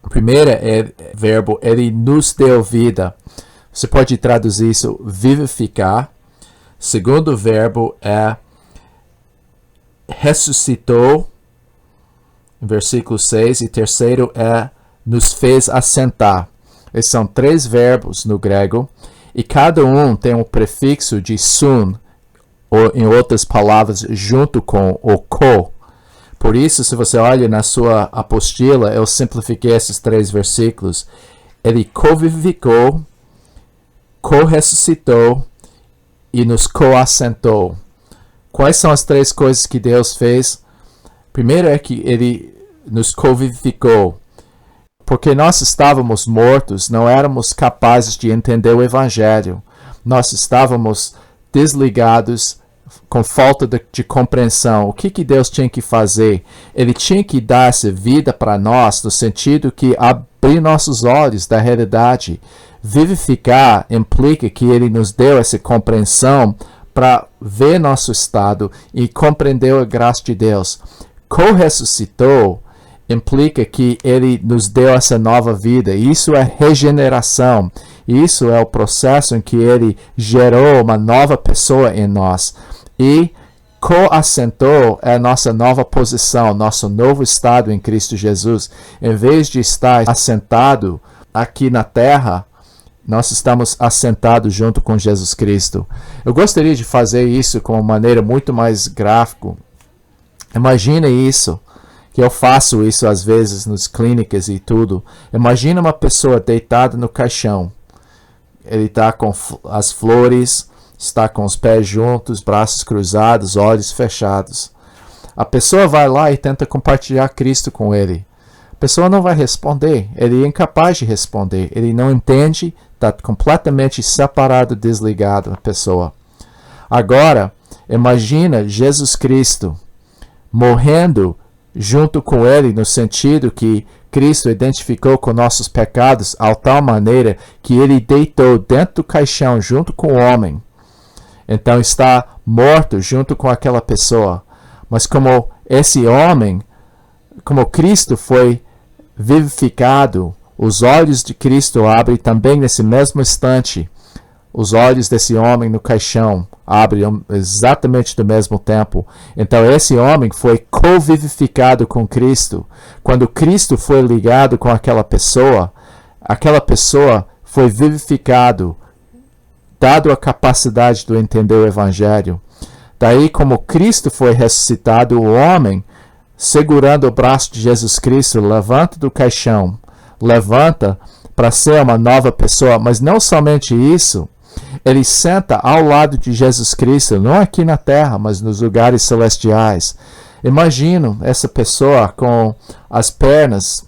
O primeiro verbo, ele nos deu vida. Você pode traduzir isso, vivificar. O segundo verbo é ressuscitou, versículo 6. E terceiro é nos fez assentar. Esses são 3 verbos no grego. E cada um tem um prefixo de sun, ou em outras palavras, junto com ou co. Por isso, se você olha na sua apostila, eu simplifiquei esses 3 versículos. Ele co-vivificou, co-ressuscitou e nos co-assentou. Quais são as 3 coisas que Deus fez? Primeiro é que ele nos co-vivificou. Porque nós estávamos mortos, não éramos capazes de entender o Evangelho. Nós estávamos desligados, com falta de compreensão. O que Deus tinha que fazer? Ele tinha que dar essa vida para nós, no sentido que abrir nossos olhos da realidade. Vivificar implica que Ele nos deu essa compreensão para ver nosso estado e compreender a graça de Deus. Co-ressuscitou implica que Ele nos deu essa nova vida. Isso é regeneração. Isso é o processo em que Ele gerou uma nova pessoa em nós. E co-assentou é a nossa nova posição, nosso novo estado em Cristo Jesus. Em vez de estar assentado aqui na terra, nós estamos assentados junto com Jesus Cristo. Eu gostaria de fazer isso com uma maneira muito mais gráfica. Imagina isso, que eu faço isso às vezes nas clínicas e tudo. Imagina uma pessoa deitada no caixão. Ele está com as flores, está com os pés juntos, braços cruzados, olhos fechados. A pessoa vai lá e tenta compartilhar Cristo com ele. A pessoa não vai responder, ele é incapaz de responder, ele não entende, está completamente separado, desligado a pessoa. Agora, imagina Jesus Cristo morrendo junto com ele, no sentido que Cristo identificou com nossos pecados, a tal maneira que ele deitou dentro do caixão junto com o homem. Então está morto junto com aquela pessoa. Mas como esse homem, como Cristo foi vivificado, os olhos de Cristo abrem também nesse mesmo instante. Os olhos desse homem no caixão abrem exatamente no mesmo tempo. Então esse homem foi co-vivificado com Cristo. Quando Cristo foi ligado com aquela pessoa foi vivificado, dado a capacidade de entender o Evangelho. Daí, como Cristo foi ressuscitado, o homem, segurando o braço de Jesus Cristo, levanta do caixão, levanta para ser uma nova pessoa, mas não somente isso, ele senta ao lado de Jesus Cristo, não aqui na terra, mas nos lugares celestiais. Imagino essa pessoa com as pernas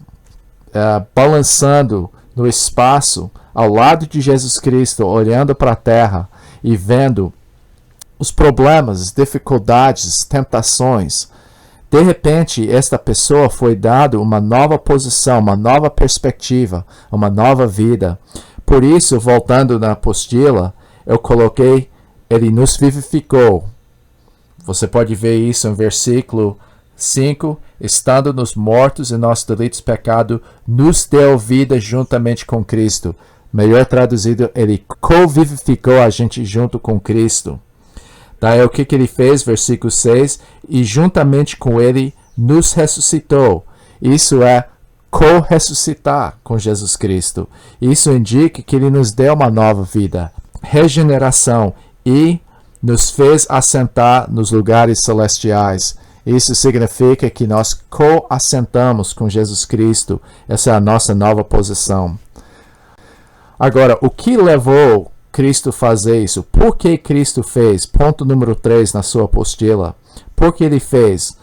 balançando no espaço, ao lado de Jesus Cristo, olhando para a terra e vendo os problemas, as dificuldades, as tentações. De repente, esta pessoa foi dada uma nova posição, uma nova perspectiva, uma nova vida. Por isso, voltando na apostila, eu coloquei, ele nos vivificou. Você pode ver isso em versículo 5, estando nos mortos em nossos delitos e pecado, nos deu vida juntamente com Cristo. Melhor traduzido, ele co-vivificou a gente junto com Cristo. Daí o que ele fez? Versículo 6, e juntamente com ele nos ressuscitou. Isso é co-ressuscitar com Jesus Cristo. Isso indica que ele nos deu uma nova vida, regeneração, e nos fez assentar nos lugares celestiais. Isso significa que nós co-assentamos com Jesus Cristo. Essa é a nossa nova posição. Agora, o que levou Cristo a fazer isso? Por que Cristo fez? Ponto número 3 na sua apostila. Por que ele fez?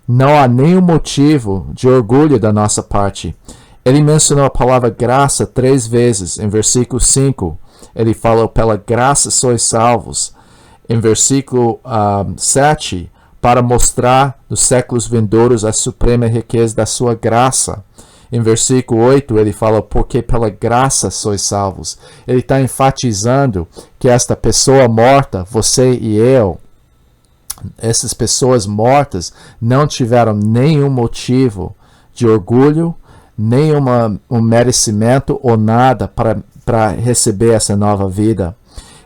Não há nenhum motivo de orgulho da nossa parte. Ele mencionou a palavra graça 3 vezes. Em versículo 5, ele falou, pela graça sois salvos. Em versículo 7, para mostrar nos séculos vindouros a suprema riqueza da sua graça. Em versículo 8, ele fala, porque pela graça sois salvos. Ele está enfatizando que esta pessoa morta, você e eu, essas pessoas mortas não tiveram nenhum motivo de orgulho, nenhum merecimento ou nada para receber essa nova vida.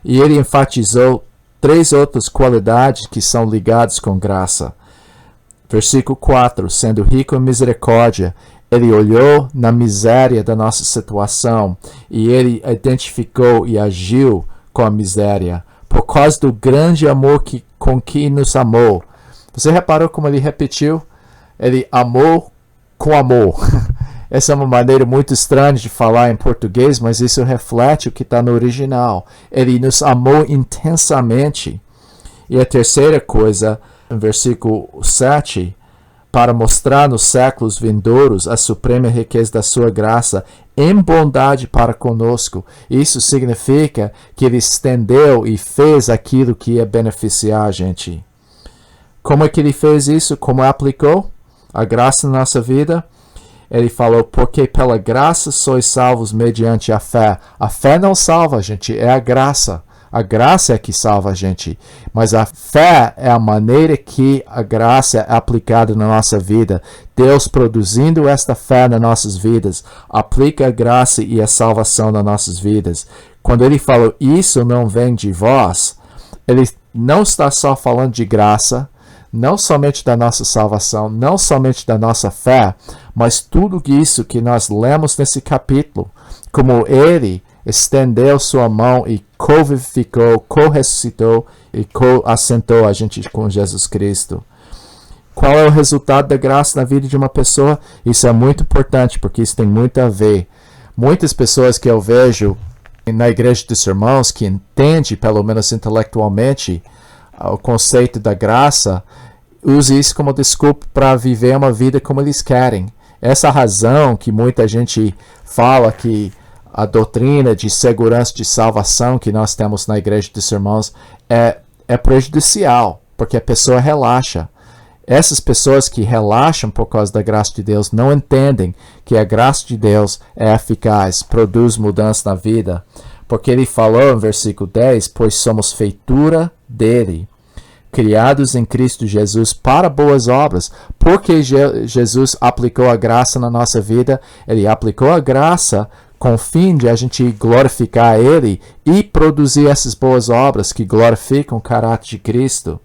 E ele enfatizou 3 outras qualidades que são ligadas com graça. Versículo 4, sendo rico em misericórdia, ele olhou na miséria da nossa situação e ele identificou e agiu com a miséria, por causa do grande amor com que nos amou. Você reparou como ele repetiu? Ele amou com amor. Essa é uma maneira muito estranha de falar em português, mas isso reflete o que está no original. Ele nos amou intensamente. E a terceira coisa, em versículo 7, para mostrar nos séculos vindouros a suprema riqueza da sua graça em bondade para conosco. Isso significa que ele estendeu e fez aquilo que ia beneficiar a gente. Como é que ele fez isso? Como aplicou a graça na nossa vida? Ele falou, porque pela graça sois salvos mediante a fé. A fé não salva a gente, é a graça. A graça é que salva a gente. Mas a fé é a maneira que a graça é aplicada na nossa vida. Deus produzindo esta fé nas nossas vidas, aplica a graça e a salvação nas nossas vidas. Quando ele falou, isso não vem de vós, ele não está só falando de graça, não somente da nossa salvação, não somente da nossa fé, mas tudo isso que nós lemos nesse capítulo, como ele estendeu sua mão e co-vivificou, co-ressuscitou e co-assentou a gente com Jesus Cristo. Qual é o resultado da graça na vida de uma pessoa? Isso é muito importante, porque isso tem muito a ver. Muitas pessoas que eu vejo na igreja dos irmãos, que entendem, pelo menos intelectualmente, o conceito da graça, usam isso como desculpa para viver uma vida como eles querem. Essa razão que muita gente fala que a doutrina de segurança de salvação que nós temos na igreja dos irmãos é prejudicial, porque a pessoa relaxa. Essas pessoas que relaxam por causa da graça de Deus não entendem que a graça de Deus é eficaz, produz mudança na vida. Porque ele falou em versículo 10, pois somos feitura dele, criados em Cristo Jesus para boas obras. Porque Jesus aplicou a graça na nossa vida, ele aplicou a graça com o fim de a gente glorificar ele e produzir essas boas obras que glorificam o caráter de Cristo.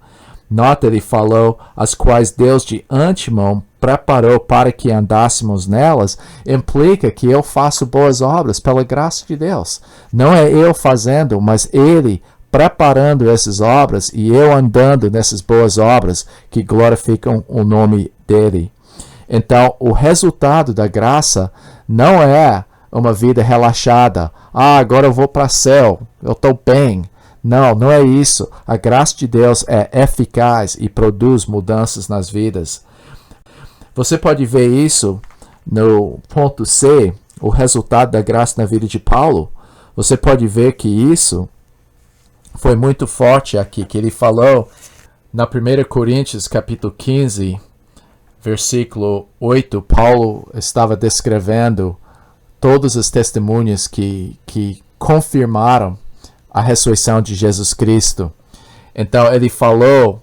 Nota, ele falou, as quais Deus de antemão preparou para que andássemos nelas, implica que eu faço boas obras pela graça de Deus. Não é eu fazendo, mas ele preparando essas obras e eu andando nessas boas obras que glorificam o nome dele. Então, o resultado da graça não é uma vida relaxada. Agora eu vou para o céu, eu estou bem. Não, não é isso. A graça de Deus é eficaz e produz mudanças nas vidas. Você pode ver isso no ponto C, o resultado da graça na vida de Paulo. Você pode ver que isso foi muito forte aqui, que ele falou na 1 Coríntios capítulo 15, versículo 8, Paulo estava descrevendo todas as testemunhas que confirmaram a ressurreição de Jesus Cristo. Então ele falou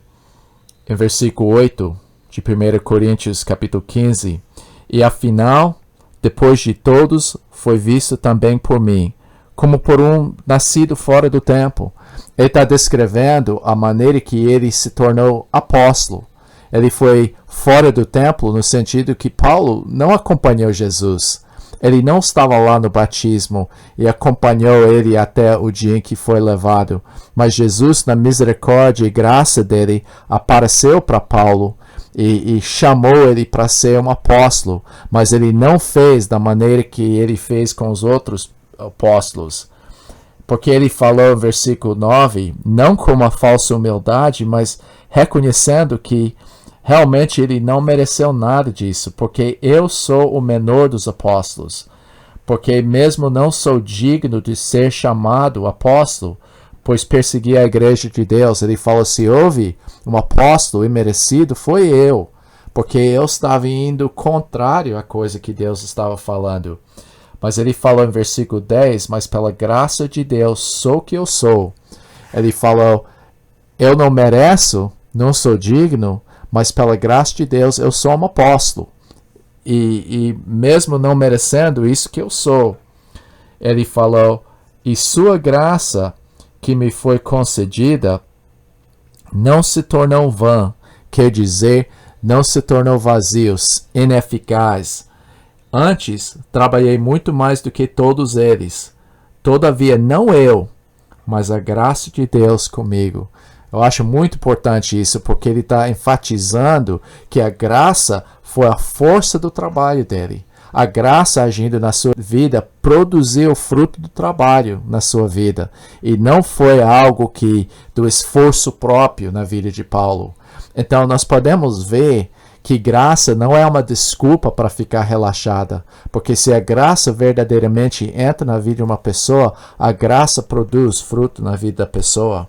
em versículo 8 de 1 Coríntios capítulo 15, e afinal, depois de todos, foi visto também por mim, como por um nascido fora do tempo. Ele está descrevendo a maneira que ele se tornou apóstolo. Ele foi fora do templo no sentido que Paulo não acompanhou Jesus. Ele não estava lá no batismo e acompanhou ele até o dia em que foi levado. Mas Jesus, na misericórdia e graça dele, apareceu para Paulo e chamou ele para ser um apóstolo. Mas ele não fez da maneira que ele fez com os outros apóstolos. Porque ele falou no versículo 9, não com uma falsa humildade, mas reconhecendo que realmente ele não mereceu nada disso, porque eu sou o menor dos apóstolos, porque mesmo não sou digno de ser chamado apóstolo, pois persegui a igreja de Deus. Ele fala, se houve um apóstolo imerecido, foi eu, porque eu estava indo contrário à coisa que Deus estava falando. Mas ele falou em versículo 10, mas pela graça de Deus sou o que eu sou. Ele falou, eu não mereço, não sou digno, mas pela graça de Deus eu sou um apóstolo. E mesmo não merecendo isso que eu sou, ele falou, e sua graça que me foi concedida não se tornou vã, quer dizer, não se tornou vazios, ineficaz. Antes, trabalhei muito mais do que todos eles. Todavia, não eu, mas a graça de Deus comigo. Eu acho muito importante isso, porque ele está enfatizando que a graça foi a força do trabalho dele. A graça agindo na sua vida produziu o fruto do trabalho na sua vida. E não foi algo que do esforço próprio na vida de Paulo. Então nós podemos ver que graça não é uma desculpa para ficar relaxada. Porque se a graça verdadeiramente entra na vida de uma pessoa, a graça produz fruto na vida da pessoa.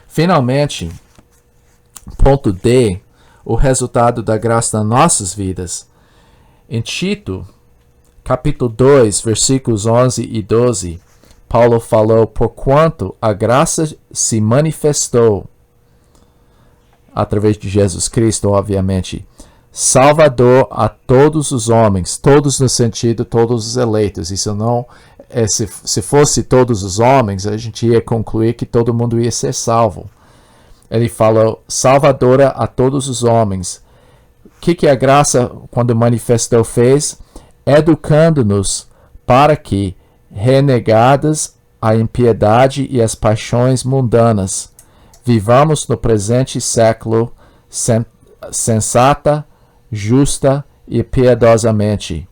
Finalmente, ponto D, o resultado da graça nas nossas vidas. Em Tito, capítulo 2, versículos 11 e 12, Paulo falou, porquanto a graça se manifestou, através de Jesus Cristo, obviamente, Salvador a todos os homens, todos no sentido, todos os eleitos. Isso não, se fosse todos os homens, a gente ia concluir que todo mundo ia ser salvo. Ele falou, salvadora a todos os homens. O que a graça, quando manifestou, fez? Educando-nos para que, renegadas a impiedade e as paixões mundanas, vivamos no presente século sensata, justa e piedosamente.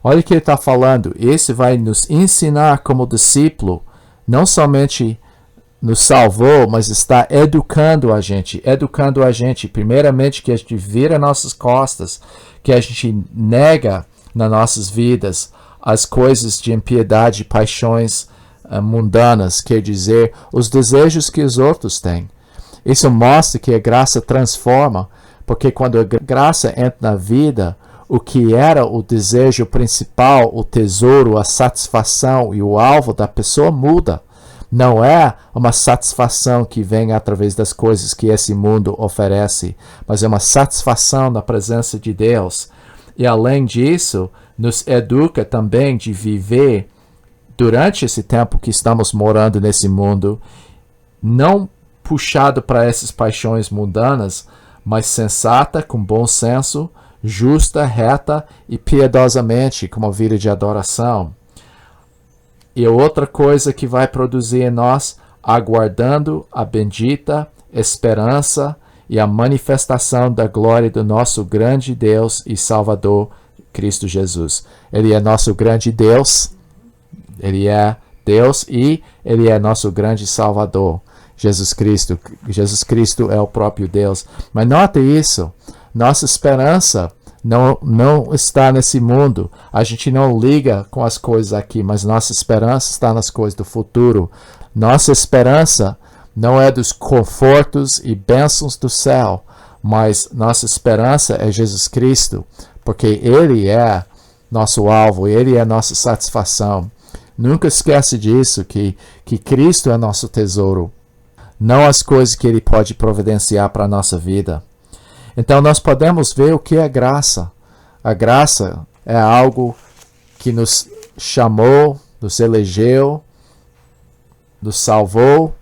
Olha o que ele está falando. Esse vai nos ensinar como discípulo, não somente nos salvou, mas está educando a gente, primeiramente que a gente vira nossas costas, que a gente nega nas nossas vidas as coisas de impiedade, paixões mundanas, quer dizer, os desejos que os outros têm. Isso mostra que a graça transforma, porque quando a graça entra na vida, o que era o desejo principal, o tesouro, a satisfação e o alvo da pessoa muda. Não é uma satisfação que vem através das coisas que esse mundo oferece, mas é uma satisfação na presença de Deus. E além disso, nos educa também de viver durante esse tempo que estamos morando nesse mundo, não puxado para essas paixões mundanas, mas sensata, com bom senso, justa, reta e piedosamente, com uma vida de adoração. E outra coisa que vai produzir em nós, aguardando a bendita esperança e a manifestação da glória do nosso grande Deus e Salvador, Cristo Jesus. Ele é nosso grande Deus, Ele é Deus e Ele é nosso grande Salvador, Jesus Cristo. Jesus Cristo é o próprio Deus. Mas note isso, nossa esperança não está nesse mundo. A gente não liga com as coisas aqui, mas nossa esperança está nas coisas do futuro. Nossa esperança não é dos confortos e bênçãos do céu, mas nossa esperança é Jesus Cristo, porque Ele é nosso alvo, Ele é nossa satisfação. Nunca esquece disso, que Cristo é nosso tesouro, não as coisas que Ele pode providenciar para a nossa vida. Então nós podemos ver o que é graça. A graça é algo que nos chamou, nos elegeu, nos salvou,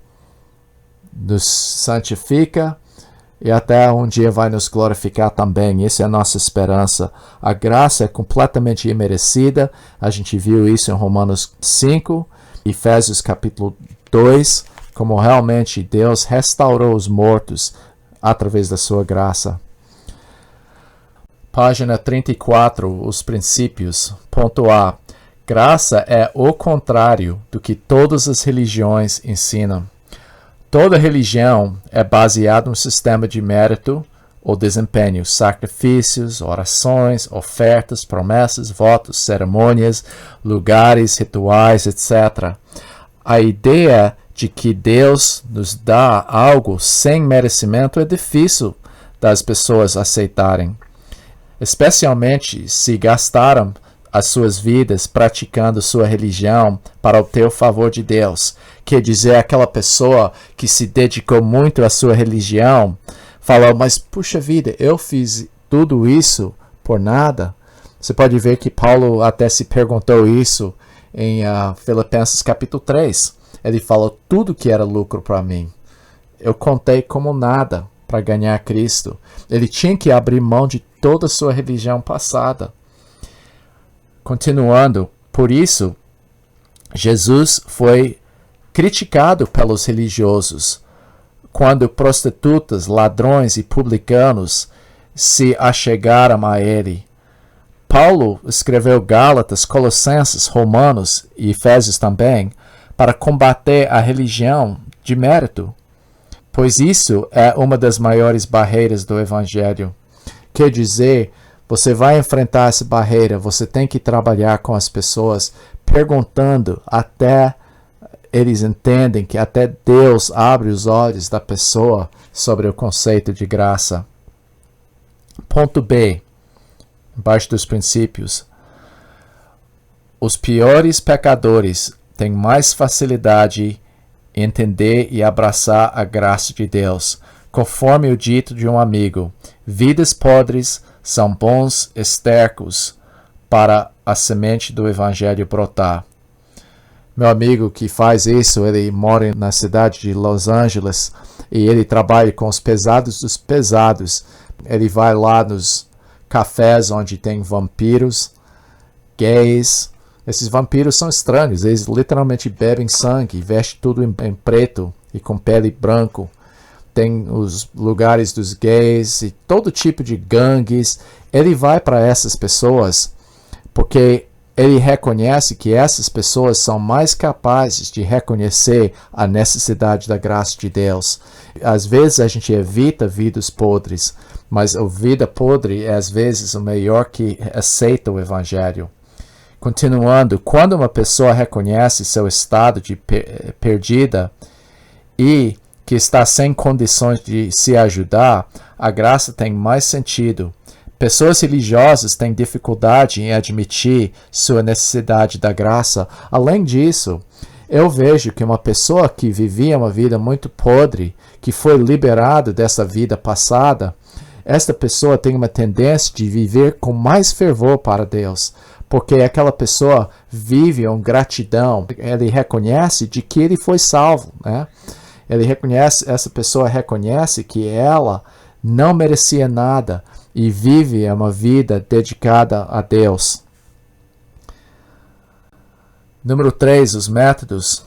nos santifica e até um dia vai nos glorificar também. Essa é a nossa esperança. A graça é completamente imerecida. A gente viu isso em Romanos 5, Efésios capítulo 2, como realmente Deus restaurou os mortos através da sua graça. Página 34, os princípios. Ponto A. Graça é o contrário do que todas as religiões ensinam. Toda religião é baseada num sistema de mérito ou desempenho, sacrifícios, orações, ofertas, promessas, votos, cerimônias, lugares, rituais, etc. A ideia de que Deus nos dá algo sem merecimento é difícil das pessoas aceitarem. especialmente se gastaram as suas vidas praticando sua religião para obter o favor de Deus. Quer dizer, aquela pessoa que se dedicou muito à sua religião falou, mas puxa vida, eu fiz tudo isso por nada. Você pode ver que Paulo até se perguntou isso em Filipenses capítulo 3. Ele falou, tudo que era lucro para mim, eu contei como nada para ganhar Cristo. Ele tinha que abrir mão de toda a sua religião passada. Continuando, por isso, Jesus foi criticado pelos religiosos quando prostitutas, ladrões e publicanos se achegaram a ele. Paulo escreveu Gálatas, Colossenses, Romanos e Efésios também para combater a religião de mérito, pois isso é uma das maiores barreiras do Evangelho. Quer dizer, você vai enfrentar essa barreira, você tem que trabalhar com as pessoas, perguntando até eles entendem que até Deus abre os olhos da pessoa sobre o conceito de graça. Ponto B, embaixo dos princípios. Os piores pecadores têm mais facilidade em entender e abraçar a graça de Deus. Conforme o dito de um amigo, vidas podres são bons estercos para a semente do Evangelho brotar. Meu amigo que faz isso, ele mora na cidade de Los Angeles e ele trabalha com os pesados dos pesados. Ele vai lá nos cafés onde tem vampiros, gays. Esses vampiros são estranhos, eles literalmente bebem sangue, vestem tudo em preto e com pele branco. Tem os lugares dos gays e todo tipo de gangues. Ele vai para essas pessoas porque ele reconhece que essas pessoas são mais capazes de reconhecer a necessidade da graça de Deus. Às vezes a gente evita vidas podres, mas a vida podre é às vezes o melhor que aceita o Evangelho. Continuando, quando uma pessoa reconhece seu estado de perdida e que está sem condições de se ajudar, a graça tem mais sentido. Pessoas religiosas têm dificuldade em admitir sua necessidade da graça. Além disso, eu vejo que uma pessoa que vivia uma vida muito podre, que foi liberada dessa vida passada, esta pessoa tem uma tendência de viver com mais fervor para Deus, porque aquela pessoa vive em gratidão. Ele reconhece de que ele foi salvo, né? Essa pessoa reconhece que ela não merecia nada e vive uma vida dedicada a Deus. Número 3, os métodos.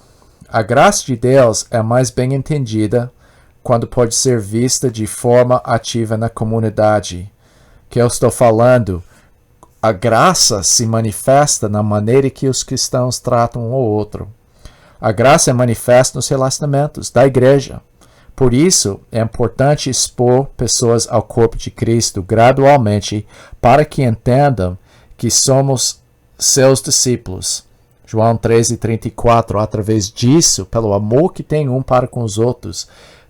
A graça de Deus é mais bem entendida quando pode ser vista de forma ativa na comunidade. Que eu estou falando, a graça se manifesta na maneira que os cristãos tratam um ao outro. A graça é manifesta nos relacionamentos da igreja. Por isso, é importante expor pessoas ao corpo de Cristo gradualmente para que entendam que somos seus discípulos. João 13:34, através disso, pelo amor que tem um para com os outros,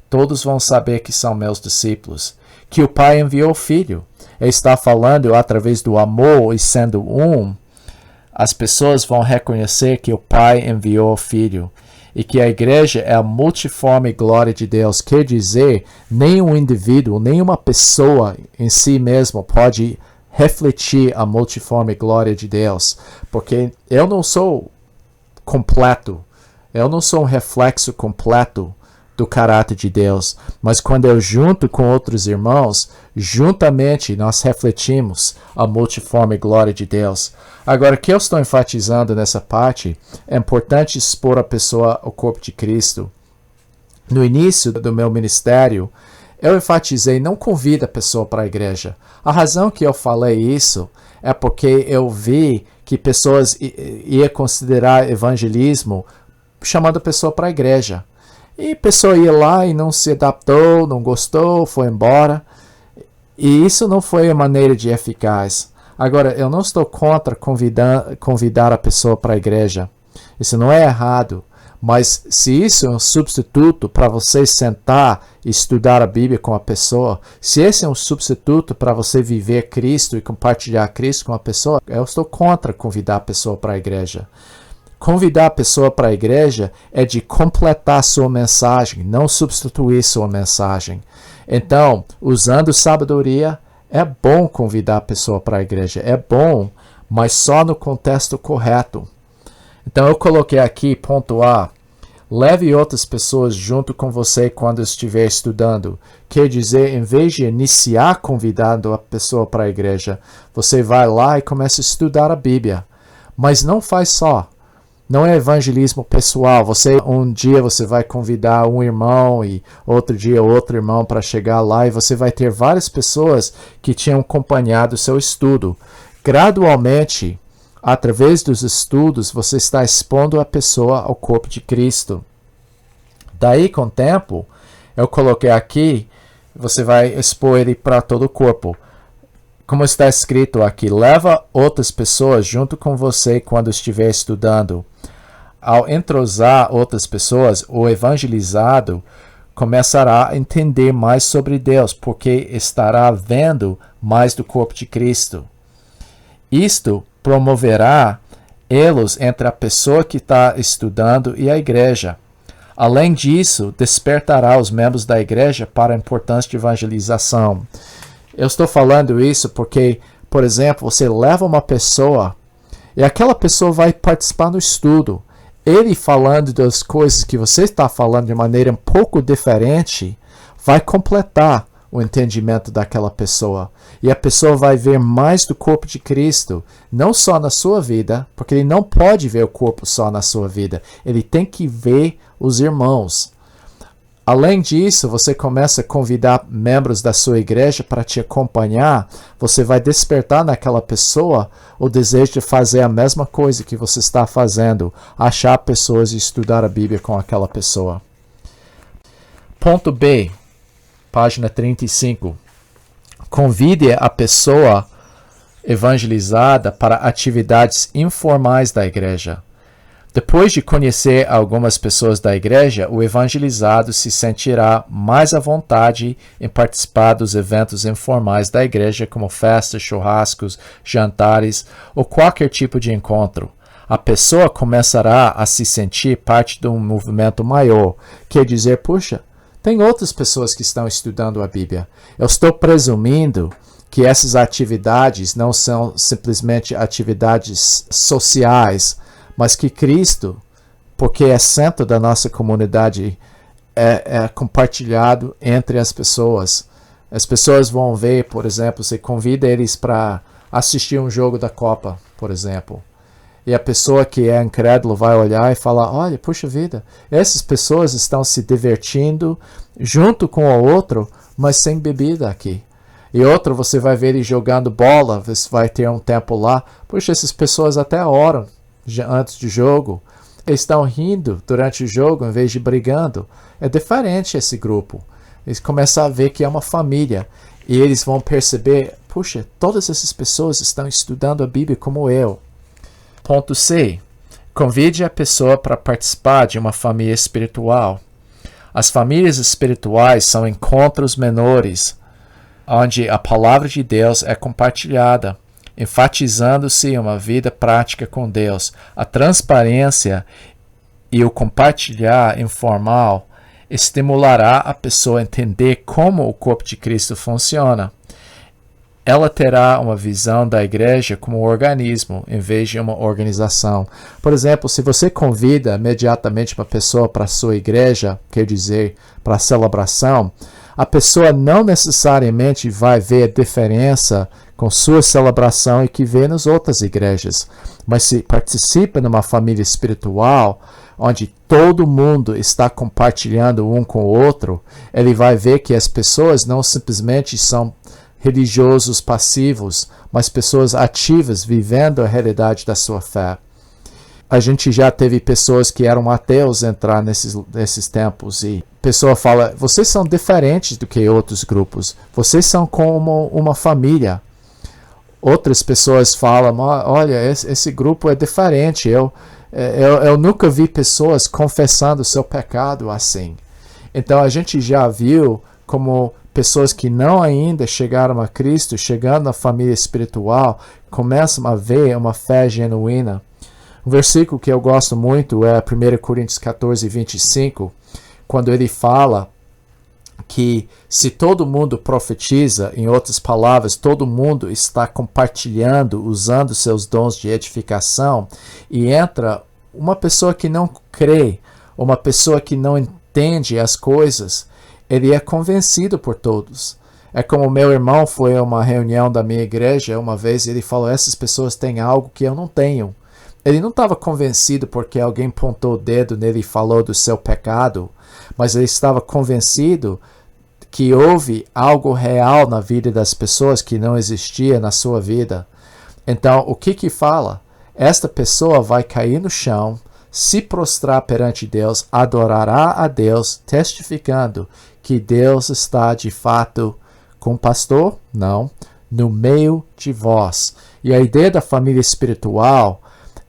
todos vão saber que são meus discípulos. Que o Pai enviou o Filho. Ele está falando através do amor e sendo um. As pessoas vão reconhecer que o Pai enviou o Filho e que a igreja é a multiforme glória de Deus. Quer dizer, nenhum indivíduo, nenhuma pessoa em si mesmo pode refletir a multiforme glória de Deus, porque eu não sou completo, eu não sou um reflexo completo do caráter de Deus, mas quando eu junto com outros irmãos, juntamente nós refletimos a multiforme glória de Deus. Agora, o que eu estou enfatizando nessa parte, é importante expor a pessoa ao corpo de Cristo. No início do meu ministério, eu enfatizei, não convida a pessoa para a igreja. A razão que eu falei isso é porque eu vi que pessoas iam considerar evangelismo chamando a pessoa para a igreja. E a pessoa ia lá e não se adaptou, não gostou, foi embora. E isso não foi a maneira de eficaz. Agora, eu não estou contra convidar a pessoa para a igreja. Isso não é errado. Mas se isso é um substituto para você sentar e estudar a Bíblia com a pessoa, se esse é um substituto para você viver Cristo e compartilhar Cristo com a pessoa, eu estou contra convidar a pessoa para a igreja. Convidar a pessoa para a igreja é de completar sua mensagem, não substituir sua mensagem. Então, usando sabedoria, é bom convidar a pessoa para a igreja, é bom, mas só no contexto correto. Então eu coloquei aqui, ponto A, leve outras pessoas junto com você quando estiver estudando. Quer dizer, em vez de iniciar convidando a pessoa para a igreja, você vai lá e começa a estudar a Bíblia. Mas não faz só. Não é evangelismo pessoal. Um dia você vai convidar um irmão e outro dia outro irmão para chegar lá e você vai ter várias pessoas que tinham acompanhado o seu estudo. Gradualmente, através dos estudos, você está expondo a pessoa ao corpo de Cristo. Daí, com o tempo, eu coloquei aqui, você vai expor ele para todo o corpo. Como está escrito aqui, leva outras pessoas junto com você quando estiver estudando. Ao entrosar outras pessoas, o evangelizado começará a entender mais sobre Deus, porque estará vendo mais do corpo de Cristo. Isto promoverá elos entre a pessoa que está estudando e a igreja. Além disso, despertará os membros da igreja para a importância de evangelização. Eu estou falando isso porque, por exemplo, você leva uma pessoa e aquela pessoa vai participar no estudo. Ele falando das coisas que você está falando de maneira um pouco diferente, vai completar o entendimento daquela pessoa. E a pessoa vai ver mais do corpo de Cristo, não só na sua vida, porque ele não pode ver o corpo só na sua vida. Ele tem que ver os irmãos. Além disso, você começa a convidar membros da sua igreja para te acompanhar. Você vai despertar naquela pessoa o desejo de fazer a mesma coisa que você está fazendo. Achar pessoas e estudar a Bíblia com aquela pessoa. Ponto B, página 35. Convide a pessoa evangelizada para atividades informais da igreja. Depois de conhecer algumas pessoas da igreja, o evangelizado se sentirá mais à vontade em participar dos eventos informais da igreja, como festas, churrascos, jantares ou qualquer tipo de encontro. A pessoa começará a se sentir parte de um movimento maior, quer dizer, puxa, tem outras pessoas que estão estudando a Bíblia. Eu estou presumindo que essas atividades não são simplesmente atividades sociais, mas que Cristo, porque é centro da nossa comunidade, é compartilhado entre as pessoas. As pessoas vão ver, por exemplo, você convida eles para assistir um jogo da Copa, por exemplo. E a pessoa que é incrédula vai olhar e falar, olha, puxa vida, essas pessoas estão se divertindo junto com o outro, mas sem bebida aqui. E outro, você vai ver eles jogando bola, você vai ter um tempo lá. Puxa, essas pessoas até oram antes do jogo. Eles estão rindo durante o jogo em vez de brigando. É diferente esse grupo. Eles começam a ver que é uma família. E eles vão perceber, puxa, todas essas pessoas estão estudando a Bíblia como eu. Ponto C. Convide a pessoa para participar de uma família espiritual. As famílias espirituais são encontros menores, onde a palavra de Deus é compartilhada, enfatizando-se uma vida prática com Deus. A transparência e o compartilhar informal estimulará a pessoa a entender como o corpo de Cristo funciona. Ela terá uma visão da igreja como um organismo, em vez de uma organização. Por exemplo, se você convida imediatamente uma pessoa para a sua igreja, quer dizer, para a celebração, a pessoa não necessariamente vai ver a diferença com sua celebração e que vê nas outras igrejas. Mas se participa numa família espiritual, onde todo mundo está compartilhando um com o outro, ele vai ver que as pessoas não simplesmente são religiosos passivos, mas pessoas ativas vivendo a realidade da sua fé. A gente já teve pessoas que eram ateus entrar nesses tempos e a pessoa fala, vocês são diferentes do que outros grupos, vocês são como uma família. Outras pessoas falam, olha, esse grupo é diferente, Eu nunca vi pessoas confessando seu pecado assim. Então a gente já viu como pessoas que não ainda chegaram a Cristo, chegando na família espiritual, começam a ver uma fé genuína. Um versículo que eu gosto muito é 1 Coríntios 14, 25, quando ele fala que se todo mundo profetiza, em outras palavras, todo mundo está compartilhando, usando seus dons de edificação, e entra uma pessoa que não crê, uma pessoa que não entende as coisas, ele é convencido por todos. É como meu irmão foi a uma reunião da minha igreja uma vez e ele falou, essas pessoas têm algo que eu não tenho. Ele não estava convencido porque alguém apontou o dedo nele e falou do seu pecado, mas ele estava convencido que houve algo real na vida das pessoas que não existia na sua vida. Então, o que fala? Esta pessoa vai cair no chão, se prostrar perante Deus, adorará a Deus, testificando que Deus está de fato com o pastor? Não, no meio de vós. E a ideia da família espiritual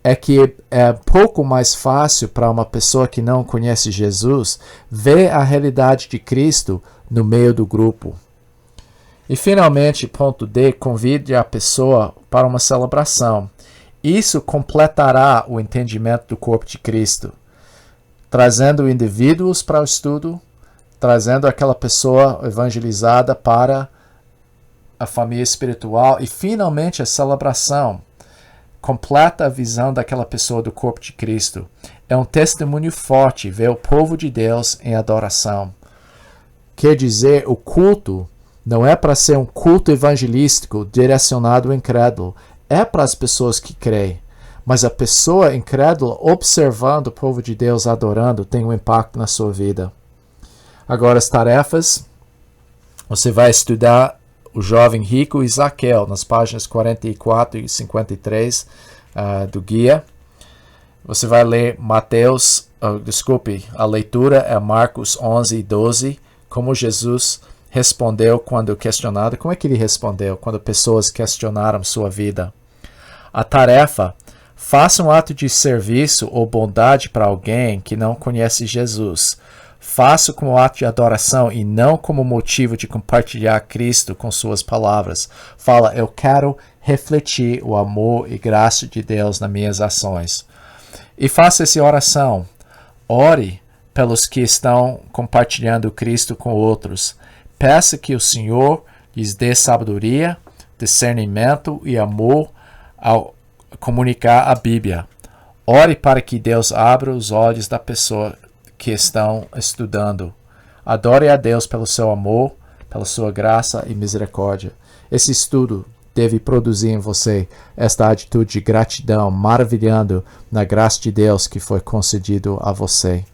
é que é pouco mais fácil para uma pessoa que não conhece Jesus ver a realidade de Cristo no meio do grupo. E finalmente, ponto D, convide a pessoa para uma celebração. Isso completará o entendimento do corpo de Cristo, trazendo indivíduos para o estudo, trazendo aquela pessoa evangelizada para a família espiritual e finalmente a celebração. Completa a visão daquela pessoa do corpo de Cristo. É um testemunho forte ver o povo de Deus em adoração. Quer dizer, o culto não é para ser um culto evangelístico direcionado ao incrédulo. É para as pessoas que creem. Mas a pessoa incrédula observando o povo de Deus adorando tem um impacto na sua vida. Agora as tarefas. Você vai estudar o jovem rico e Zaqueu nas páginas 44 e 53 do guia. Você vai ler a leitura é Marcos 11 e 12, como Jesus respondeu quando questionado. Como é que ele respondeu quando pessoas questionaram sua vida? A tarefa: faça um ato de serviço ou bondade para alguém que não conhece Jesus. Faça como ato de adoração e não como motivo de compartilhar Cristo com suas palavras. Fala, eu quero refletir o amor e graça de Deus nas minhas ações. E faça essa oração. Ore pelos que estão compartilhando Cristo com outros. Peça que o Senhor lhes dê sabedoria, discernimento e amor ao comunicar a Bíblia. Ore para que Deus abra os olhos da pessoa que estão estudando. Adore a Deus pelo seu amor, pela sua graça e misericórdia. Esse estudo deve produzir em você esta atitude de gratidão, maravilhando na graça de Deus que foi concedido a você.